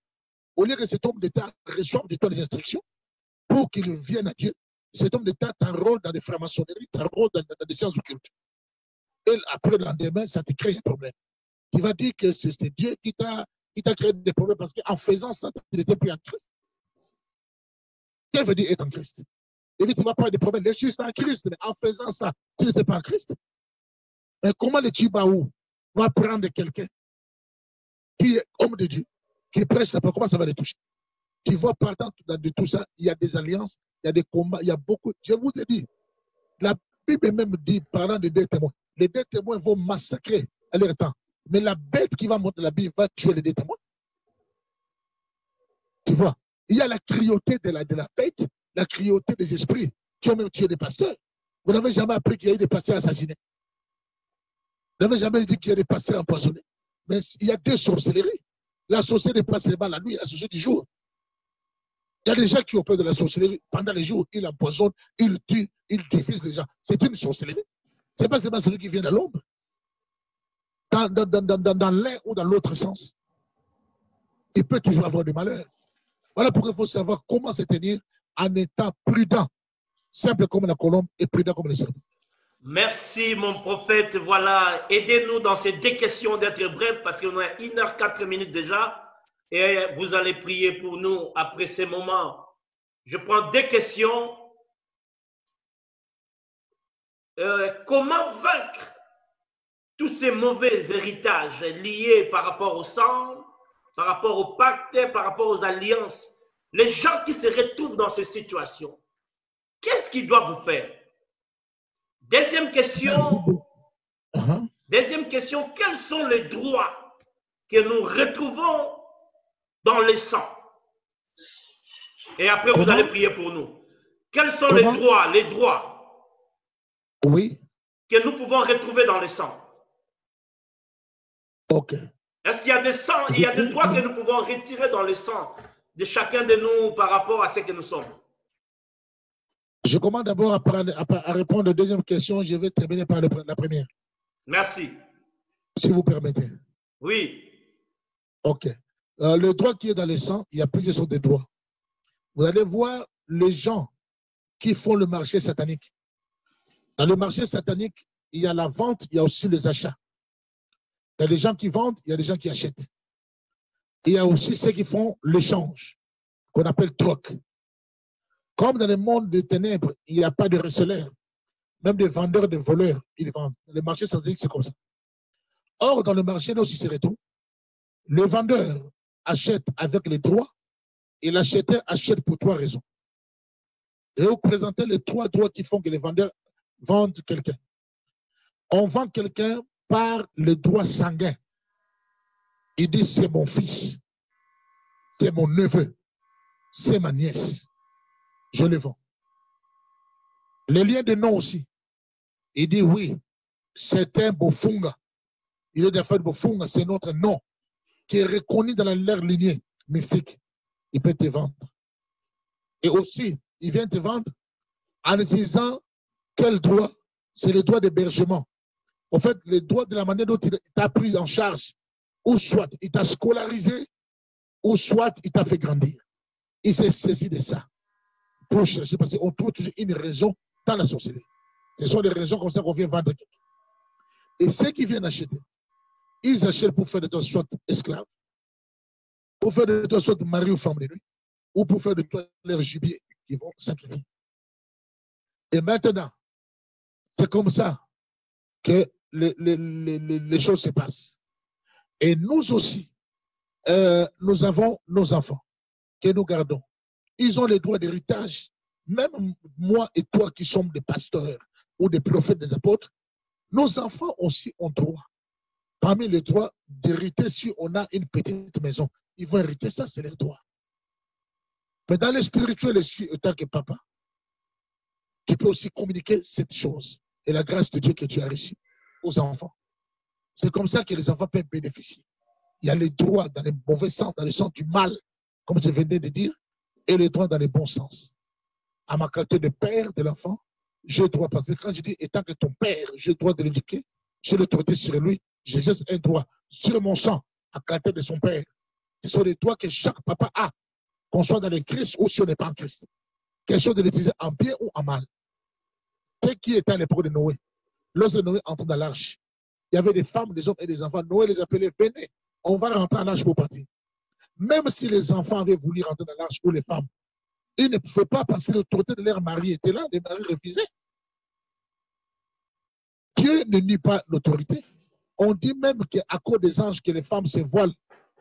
Au lieu que cet homme d'État reçoive de toi les instructions pour qu'il vienne à Dieu, cet homme d'État t'enrôle dans des francs-maçonneries, t'enrôle dans des sciences occultes. Et après, le lendemain, ça te crée un problème. Tu vas dire que c'est Dieu qui t'a créé des problèmes parce qu'en faisant ça, tu n'étais plus en Christ. Qu'est-ce que veut dire être en Christ? Et puis, tu vas pas des problèmes. Les justes en Christ, mais en faisant ça, tu n'étais pas en Christ. Mais comment le Chibaou va prendre quelqu'un qui est homme de Dieu, qui prêche la parole, comment ça va les toucher? Tu vois, partant de tout ça, il y a des alliances, il y a des combats, il y a beaucoup. Je vous ai dit, la Bible même dit, parlant de 2 témoins, les 2 témoins vont massacrer à leur temps. Mais la bête qui va monter la Bible va tuer les 2 témoins. Tu vois, il y a la cruauté de la bête, la cruauté des esprits qui ont même tué des pasteurs. Vous n'avez jamais appris qu'il y a eu des pasteurs assassinés. Vous n'avez jamais dit qu'il y a des pasteurs empoisonnés. Mais il y a 2 sorcelleries. La sorcellerie passe la nuit, la sorcellerie du jour. Il y a des gens qui ont peur de la sorcellerie. Pendant les jours, ils empoisonnent, ils tuent, ils diffusent les gens. C'est une sorcellerie. Ce n'est pas seulement celui qui vient de l'ombre. Dans l'un ou dans l'autre sens, il peut toujours avoir du malheur. Voilà pourquoi il faut savoir comment se tenir en étant prudent, simple comme la colombe et prudent comme le serpent. Merci, mon prophète. Voilà, aidez-nous dans ces deux questions d'être bref parce qu'on a 1h04 déjà et vous allez prier pour nous après ces moments. Je prends deux questions. Comment vaincre tous ces mauvais héritages liés par rapport au sang, par rapport au pacte, par rapport aux alliances? Les gens qui se retrouvent dans ces situations, qu'est-ce qu'ils doivent faire? Deuxième question, quels sont les droits que nous retrouvons dans le sang? Et après, vous allez prier pour nous. Quels sont les droits oui, que nous pouvons retrouver dans le sang? Ok. Est-ce qu'il y a des sangs, il y a des droits que nous pouvons retirer dans le sang de chacun de nous par rapport à ce que nous sommes? Je commence d'abord à répondre à la deuxième question. Je vais terminer par la première. Merci. Si vous permettez. Oui. Ok. Le droit qui est dans le sang, il y a plusieurs sortes de droits. Vous allez voir les gens qui font le marché satanique. Dans le marché satanique, il y a la vente, il y a aussi les achats. Il y a les gens qui vendent, il y a les gens qui achètent. Il y a aussi ceux qui font l'échange, qu'on appelle troc. Comme dans le monde des ténèbres, il n'y a pas de receleurs, même des vendeurs, des voleurs, ils vendent. Le marché satanique, c'est comme ça. Or, dans le marché, là aussi, c'est retour. Le vendeur achète avec les droits et l'acheteur achète pour trois raisons. Je vais vous présenter les trois droits qui font que les vendeurs vendent quelqu'un. On vend quelqu'un par le droit sanguin. Il dit, c'est mon fils, c'est mon neveu, c'est ma nièce. Je le vends. Le lien de nom aussi. Il dit, oui, c'est un Bofunga. Il est d'affaire Bofunga, c'est notre nom qui est reconnu dans leur lignée mystique. Il peut te vendre. Et aussi, il vient te vendre en utilisant quel droit? C'est le droit d'hébergement. En fait, le droit de la manière dont il t'a pris en charge, ou soit il t'a scolarisé, ou soit il t'a fait grandir. Il s'est saisi de ça pour chercher, parce qu'on trouve toujours une raison dans la sorcellerie. Ce sont des raisons comme ça qu'on vient vendre quelqu'un. Et ceux qui viennent acheter, ils achètent pour faire de toi soit esclave, pour faire de toi soit mari ou femme de nuit, ou pour faire de toi leur gibier qui vont sacrifier. Et maintenant, c'est comme ça que les choses se passent. Et nous aussi, nous avons nos enfants que nous gardons. Ils ont les droits d'héritage. Même moi et toi qui sommes des pasteurs ou des prophètes, des apôtres, nos enfants aussi ont droit. Parmi les droits d'hériter, si on a une petite maison, ils vont hériter, ça c'est leur droit. Mais dans le spirituel, en tant que papa, tu peux aussi communiquer cette chose et la grâce de Dieu que tu as reçue aux enfants. C'est comme ça que les enfants peuvent bénéficier. Il y a les droits dans le mauvais sens, dans le sens du mal, comme je venais de dire, et les droits dans le bon sens. À ma qualité de père de l'enfant, j'ai droit, parce que quand je dis étant que ton père, j'ai droit de l'éduquer, j'ai l'autorité sur lui, j'exerce un droit sur mon sang, à qualité de son père. Ce sont les droits que chaque papa a, qu'on soit dans le Christ ou si on n'est pas en Christ. Question de l'utiliser en bien ou en mal. Ce qui était à l'époque de Noé. Lorsque Noé entrait dans l'arche, il y avait des femmes, des hommes et des enfants. Noé les appelait, venez, on va rentrer dans l'arche pour partir. Même si les enfants avaient voulu rentrer dans l'arche ou les femmes, ils ne pouvaient pas parce que l'autorité de leur mari était là, les maris refusaient. Dieu ne nie pas l'autorité. On dit même qu'à cause des anges, que les femmes se voilent,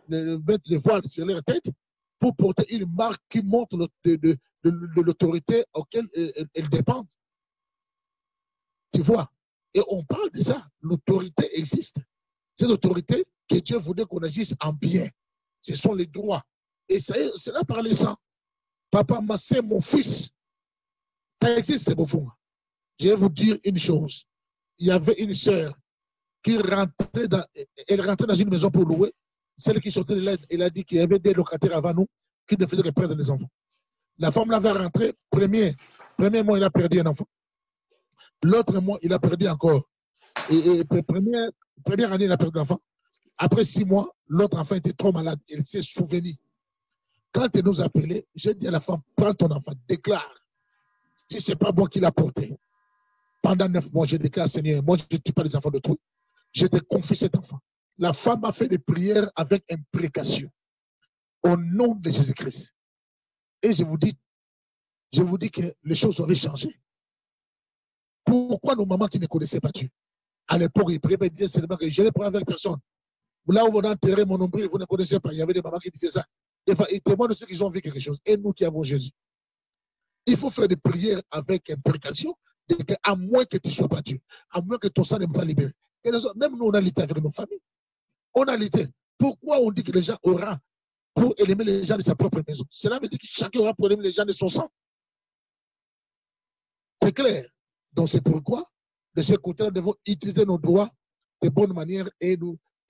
mettent les voiles sur leur tête pour porter une marque qui montre de l'autorité auquel elles dépendent. Tu vois? Et on parle de ça. L'autorité existe. C'est l'autorité que Dieu voulait qu'on agisse en bien. Ce sont les droits. Et c'est là par les sangs. Papa, c'est mon fils. Ça existe, c'est bon. Je vais vous dire une chose. Il y avait une sœur qui rentrait dans une maison pour louer. Celle qui sortait de l'aide, elle a dit qu'il y avait des locataires avant nous qui ne faisaient que perdre les enfants. La femme l'avait rentré. Premier mois, il a perdu un enfant. L'autre mois, il a perdu encore. Et première année, il a perdu un enfant. Après 6 mois, l'autre enfant était trop malade. Il s'est souvenu. Quand il nous appelait, j'ai dit à la femme, prends ton enfant, déclare. Si ce n'est pas moi qui l'ai porté. Pendant 9 mois, je déclare, Seigneur, moi, je ne tue pas les enfants d'autrui. Je te confie cet enfant. La femme a fait des prières avec imprécation. Au nom de Jésus-Christ. Et je vous dis que les choses avaient changé. Pourquoi nos mamans qui ne connaissaient pas Dieu? À l'époque, ils priaient, ils disaient seulement que je ne prends avec personne. Là où vous enterrez mon nombril, vous ne connaissez pas. Il y avait des mamans qui disaient ça. Des fois, ils témoignent de ceux qui ont vu quelque chose. Et nous qui avons Jésus. Il faut faire des prières avec imprécation, à moins que tu ne sois pas Dieu, à moins que ton sang n'est pas libéré. Et même nous, on a lutté avec nos familles. On a lutté. Pourquoi on dit que les gens auront pour éliminer les gens de sa propre maison? Cela veut dire que chacun aura pour éliminer les gens de son sang. C'est clair. Donc c'est pourquoi, de ce côté, nous devons utiliser nos droits de bonne manière et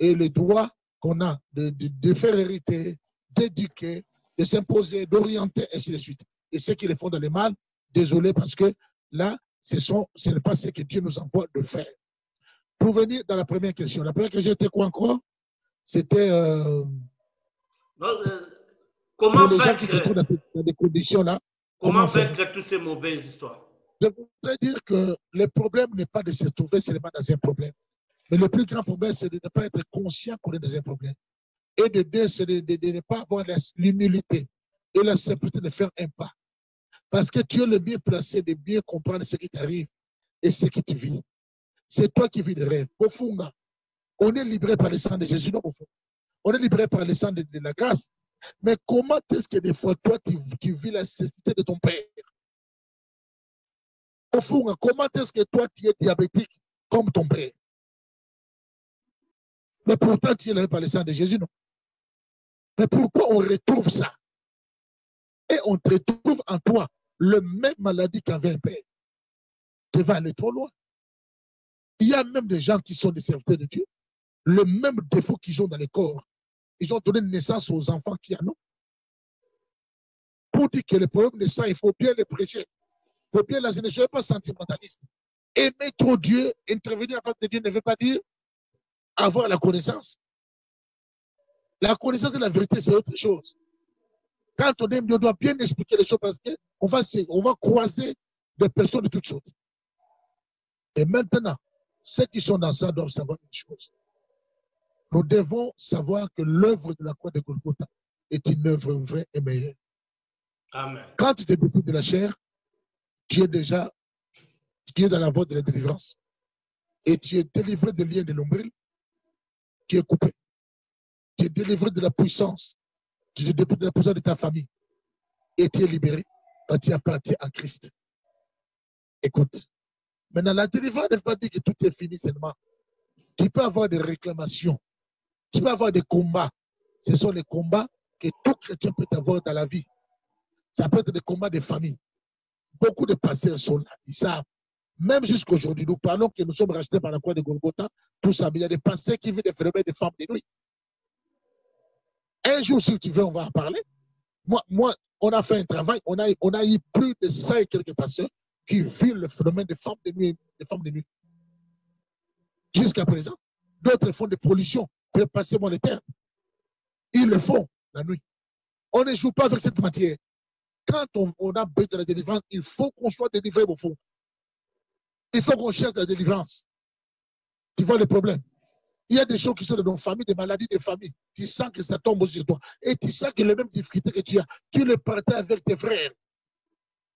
les droits qu'on a de faire hériter, d'éduquer, de s'imposer, d'orienter, ainsi de suite. Et ceux qui les font dans le mal, désolé, parce que là, ce n'est pas ce que Dieu nous envoie de faire. Pour venir dans la première question. La première question était quoi encore? C'était comment les gens qui se trouvent dans des conditions là. Comment vaincre toutes ces mauvaises histoires? Je voudrais dire que le problème n'est pas de se trouver seulement dans un problème. Mais le plus grand problème, c'est de ne pas être conscient qu'on est dans un problème. Et de deux, c'est de ne pas avoir l'humilité et la simplicité de faire un pas. Parce que tu es le mieux placé de bien comprendre ce qui t'arrive et ce que tu vis. C'est toi qui vis le rêve. Au fond, on est libéré par le sang de Jésus, non, au fond. On est libéré par le sang de la grâce. Mais comment est-ce que des fois, toi, tu vis la nécessité de ton père? Au fond, comment est-ce que toi, tu es diabétique comme ton père? Mais pourtant, tu es libéré par le sang de Jésus, non? Mais pourquoi on retrouve ça? Et on te retrouve en toi le même maladie qu'avait un père. Tu vas aller trop loin. Il y a même des gens qui sont des serviteurs de Dieu, le même défaut qu'ils ont dans les corps. Ils ont donné naissance aux enfants qui en ont. Pour dire que le problème de ça, il faut bien le prêcher. Il faut bien l'enseigner. Ne soyez pas sentimentaliste. Aimer trop Dieu, intervenir à la place de Dieu ne veut pas dire avoir la connaissance. La connaissance de la vérité, c'est autre chose. Quand on aime Dieu, on doit bien expliquer les choses parce qu'on va croiser des personnes de toutes choses. Et maintenant, ceux qui sont dans ça doivent savoir une chose. Nous devons savoir que l'œuvre de la croix de Golgotha est une œuvre vraie et meilleure. Amen. Quand tu te découvres de la chair, tu es dans la voie de la délivrance. Et tu es délivré des liens de l'ombril qui est coupé. Tu es délivré de la puissance. Tu es délivré de la puissance de ta famille. Et tu es libéré quand tu appartiens à Christ. Écoute. Maintenant, la délivrance ne veut pas dire que tout est fini seulement. Tu peux avoir des réclamations. Tu peux avoir des combats. Ce sont les combats que tout chrétien peut avoir dans la vie. Ça peut être des combats de famille. Beaucoup de pasteurs sont là. Ils savent. Même jusqu'à aujourd'hui, nous parlons que nous sommes rachetés par la croix de Golgotha. Tout ça. Mais il y a des pasteurs qui vivent des phénomènes de femmes de nuit. Un jour, si tu veux, on va en parler. Moi, on a fait un travail. On a eu plus de 100 et quelques pasteurs qui vivent le phénomène de femmes de nuit. Jusqu'à présent. D'autres font des pollutions. Passez-moi les termes. Ils le font la nuit. On ne joue pas avec cette matière. Quand on a besoin de la délivrance, il faut qu'on soit délivré au fond. Il faut qu'on cherche la délivrance. Tu vois le problème. Il y a des choses qui sont dans nos familles, des maladies de famille. Tu sens que ça tombe sur toi. Et tu sens que les mêmes difficultés que tu as, tu les partages avec tes frères.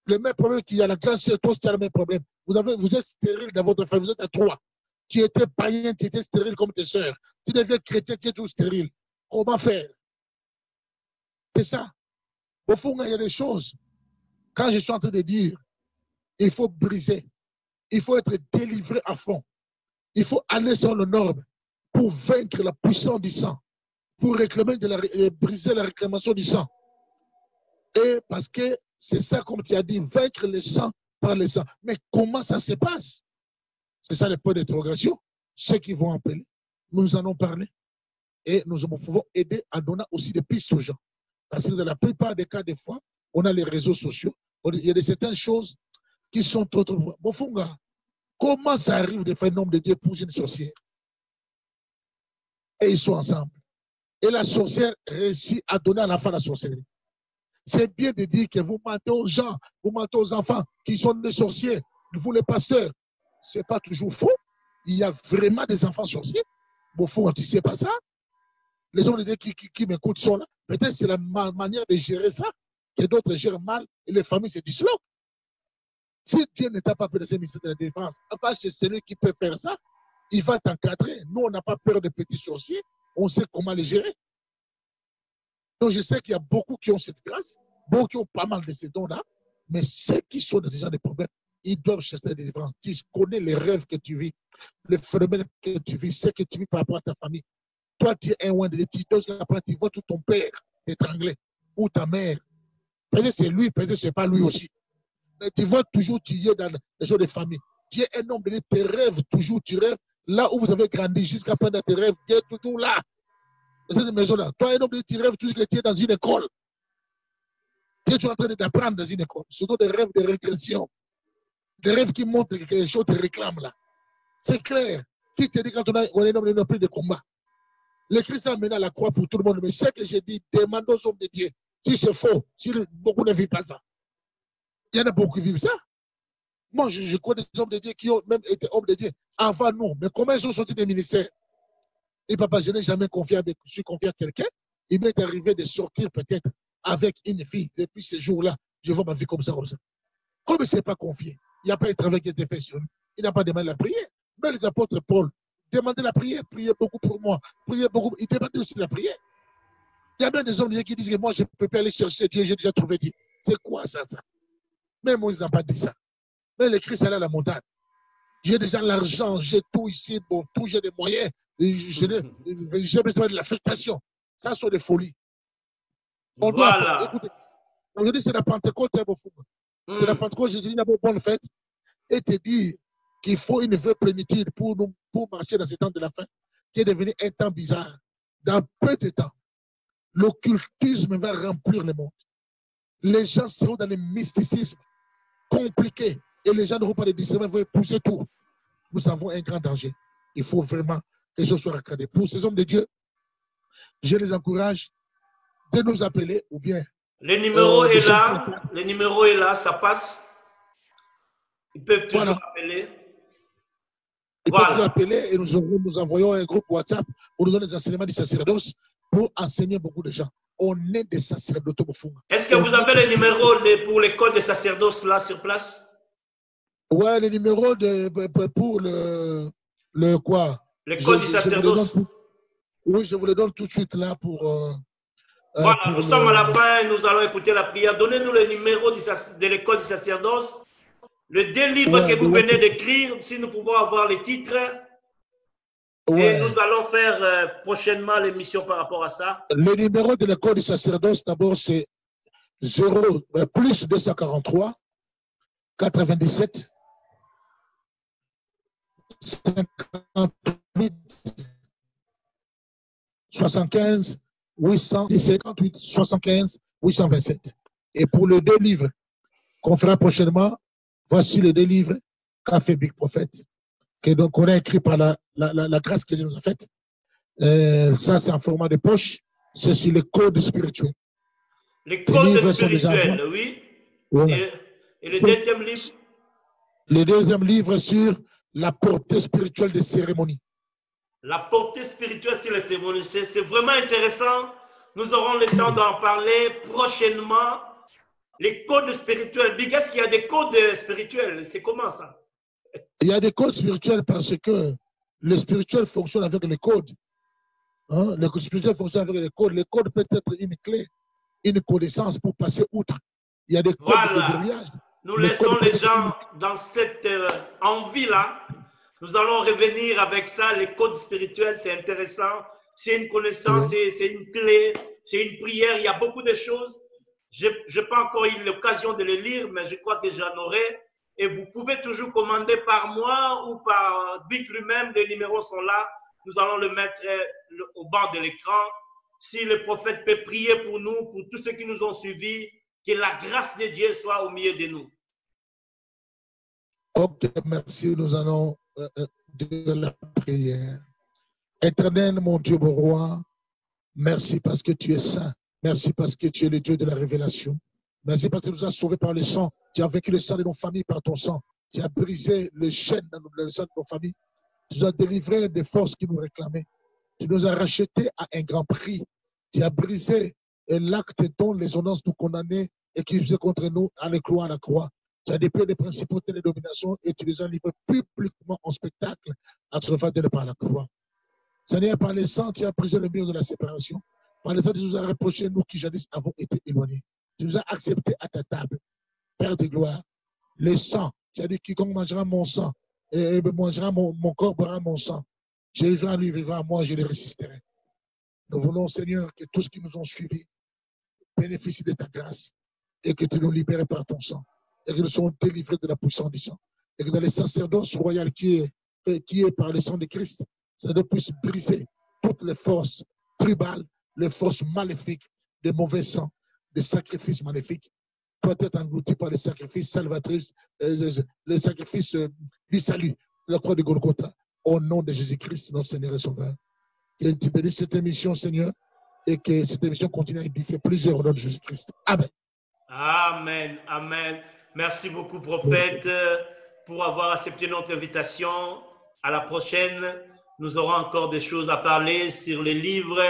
Le même problème qu'il y a la grâce, c'est toi, tu as le même problème. Vous êtes stérile dans votre famille, vous êtes à 3. Tu étais païen, tu étais stérile comme tes sœurs. Tu deviens chrétien, tu es tout stérile. Comment faire? C'est ça. Au fond, il y a des choses. Quand je suis en train de dire, il faut briser. Il faut être délivré à fond. Il faut aller sur le norme pour vaincre la puissance du sang. Pour réclamer briser la réclamation du sang. Et parce que c'est ça, comme tu as dit, vaincre le sang par le sang. Mais comment ça se passe? C'est ça le point d'interrogation. Ceux qui vont appeler, nous en avons parlé. Et nous pouvons aider à donner aussi des pistes aux gens. Parce que dans la plupart des cas, des fois, on a les réseaux sociaux. Il y a certaines choses qui sont trop. Bofunga, comment ça arrive de faire un homme de Dieu pour une sorcière? Et ils sont ensemble. Et la sorcière réussit à donner à l'enfant la sorcellerie. C'est bien de dire que vous mentez aux gens, vous mentez aux enfants qui sont des sorciers, vous les pasteurs. ce n'est pas toujours faux. Il y a vraiment des enfants sorciers. Bon, tu ne sais pas ça. Les hommes de Dieu qui m'écoutent sont là. Peut-être c'est la manière de gérer ça que d'autres gèrent mal et les familles se disloquent. Si Dieu ne t'a pas peur de ce ministère de la Défense, va chez celui qui peut faire ça, il va t'encadrer. Nous, on n'a pas peur des petits sorciers. On sait comment les gérer. Donc, je sais qu'il y a beaucoup qui ont cette grâce, beaucoup qui ont pas mal de ces dons-là, mais ceux qui sont dans ce genre de problèmes, ils doivent chercher des défenses. Tu connais les rêves que tu vis, les phénomènes que tu vis, ce que tu vis par rapport à ta famille. Toi, tu es un ouin de l'étudiant, après tu vois tout ton père étranglé, ou ta mère. Peut-être c'est lui, peut-être c'est pas lui aussi. Mais tu vois toujours, tu es dans les gens de famille. Tu es un homme de tes rêves, toujours tu rêves. Là où vous avez grandi, jusqu'à prendre tes rêves, tu es toujours là. Dans cette maison-là. Toi, un homme de tes rêves, toujours que tu es dans une école. Tu es toujours en train d'apprendre dans une école. Surtout des rêves de régression. Des rêves qui montrent que quelque chose te réclame là. C'est clair. Qui te dit quand on est un homme de pris de combat? Le Christ a mené à la croix pour tout le monde. Mais ce que j'ai dit, demande aux hommes de Dieu. Si c'est faux, si beaucoup ne vivent pas ça. Il y en a beaucoup qui vivent ça. Moi, je connais des hommes de Dieu qui ont même été hommes de Dieu avant nous. Mais comment ils ont sorti des ministères? Et papa, je n'ai jamais su confier à quelqu'un. Il m'est arrivé de sortir peut-être avec une fille. Depuis ce jour-là, je vois ma vie comme ça, comme ça. Comme il ne s'est pas confié, il n'y a pas un travail qui a été fait sur lui. Il n'a pas demandé la prière. Mais les apôtres Paul demandaient la prière, priez beaucoup pour moi. Priez beaucoup. Ils demandaient aussi la prière. Il y a même des hommes qui disent que moi, je ne peux pas aller chercher Dieu, j'ai déjà trouvé Dieu. C'est quoi ça? Même Moïse n'a pas dit ça. Mais le Christ allait à la montagne. J'ai déjà l'argent, j'ai tout ici, bon, tout, j'ai des moyens. J'ai besoin de l'affectation. Ça sont des folies. On voilà. Doit, écoutez, aujourd'hui, c'est la Pentecôte, c'est la Pentecôte, j'ai dit une bonne fête, et te dire qu'il faut une vraie plénitude pour marcher dans ce temps de la fin, qui est devenu un temps bizarre. Dans peu de temps, l'occultisme va remplir le monde. Les gens seront dans le mysticisme compliqué, et les gens n'auront pas de discernement, vont épouser tout. Nous avons un grand danger. Il faut vraiment que les choses soient recadrées. Pour ces hommes de Dieu, je les encourage de nous appeler ou bien. Le numéro est là. Le numéro est là, ça passe. Ils peuvent toujours appeler. Ils peuvent toujours appeler et nous envoyons un groupe WhatsApp pour nous donner des enseignements du sacerdoce pour enseigner beaucoup de gens. On est des sacerdotes. Est-ce que vous avez le numéro pour l'école de sacerdoce là sur place? Ouais, le numéro pour le quoi? L'école du sacerdoce. Oui, je vous le donne tout de suite là pour. Voilà, nous sommes à la fin, nous allons écouter la prière. Donnez-nous le numéro de l'école du sacerdoce, le 2 livres que vous venez d'écrire, si nous pouvons avoir les titres. Et nous allons faire prochainement l'émission par rapport à ça. Le numéro de l'école du sacerdoce, d'abord, c'est 0 plus 243 97 58 75 858 75 827. Et pour les 2 livres qu'on fera prochainement, voici les 2 livres qu'a fait Big Prophet, qu'on a écrit par la grâce qu'il nous a faite. Ça, c'est en format de poche. C'est sur les codes spirituels. Les codes spirituels, oui. Voilà. Et le deuxième livre? Le deuxième livre sur la portée spirituelle des cérémonies. La portée spirituelle sur les cérémonies, c'est vraiment intéressant. Nous aurons le temps d'en parler prochainement. Les codes spirituels. Big, est-ce qu'il y a des codes spirituels? C'est comment ça? Il y a des codes spirituels parce que le spirituel fonctionne avec les codes. Hein? Le spirituel fonctionne avec les codes. Les codes peuvent être une clé, une connaissance pour passer outre. Il y a des codes de verrouillage. Nous laissons les gens dans cette envie-là. Nous allons revenir avec ça. Les codes spirituels, c'est intéressant. C'est une connaissance, c'est une clé, c'est une prière. Il y a beaucoup de choses. Je n'ai pas encore eu l'occasion de les lire, mais je crois que j'en aurai. Et vous pouvez toujours commander par moi ou par Big lui-même. Les numéros sont là. Nous allons le mettre au bas de l'écran. Si le prophète peut prier pour nous, pour tous ceux qui nous ont suivis, que la grâce de Dieu soit au milieu de nous. Ok, merci. Nous allons de la prière. Éternel, mon Dieu, mon roi, merci parce que tu es saint. Merci parce que tu es le Dieu de la révélation. Merci parce que tu nous as sauvés par le sang. Tu as vaincu le sang de nos familles par ton sang. Tu as brisé les chaînes dans le sein de nos familles. Tu nous as délivrés des forces qui nous réclamaient. Tu nous as rachetés à un grand prix. Tu as brisé l'acte dont les ordonnances nous condamnaient et qui faisaient contre nous à l'écloi à la croix. Tu as déployé des principautés de domination et tu les as livrés publiquement en spectacle à travers de par la croix. Seigneur, par les sangs, tu as brisé le mur de la séparation. Par les sangs, tu nous as reproché, nous qui jadis avons été éloignés. Tu nous as acceptés à ta table. Père de gloire, le sang, tu as dit quiconque mangera mon sang et mangera mon corps, boira mon sang. Je vivrai à lui, vivra à moi, je les résisterai. Nous voulons, Seigneur, que tous qui nous ont suivis bénéficient de ta grâce et que tu nous libères par ton sang et que nous soyons délivrés de la puissance du sang. Et que dans les sacerdoces royales qui est par le sang de Christ, ça nous puisse briser toutes les forces tribales, les forces maléfiques, des mauvais sangs, des sacrifices maléfiques. Toi, être englouti par les sacrifices salvatrices, les sacrifices du salut, la croix de Golgotha, au nom de Jésus-Christ, notre Seigneur et Sauveur. Que tu bénisses cette émission, Seigneur, et que cette émission continue à édifier plusieurs au nom de Jésus-Christ. Amen. Amen. Amen. Merci beaucoup, prophète, pour avoir accepté notre invitation. À la prochaine, nous aurons encore des choses à parler sur les livres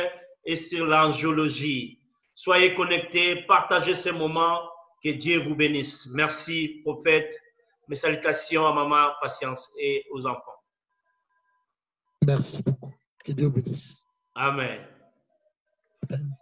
et sur l'angiologie. Soyez connectés, partagez ces moments. Que Dieu vous bénisse. Merci, prophète. Mes salutations à maman, Patience et aux enfants. Merci beaucoup. Que Dieu vous bénisse. Amen. Amen.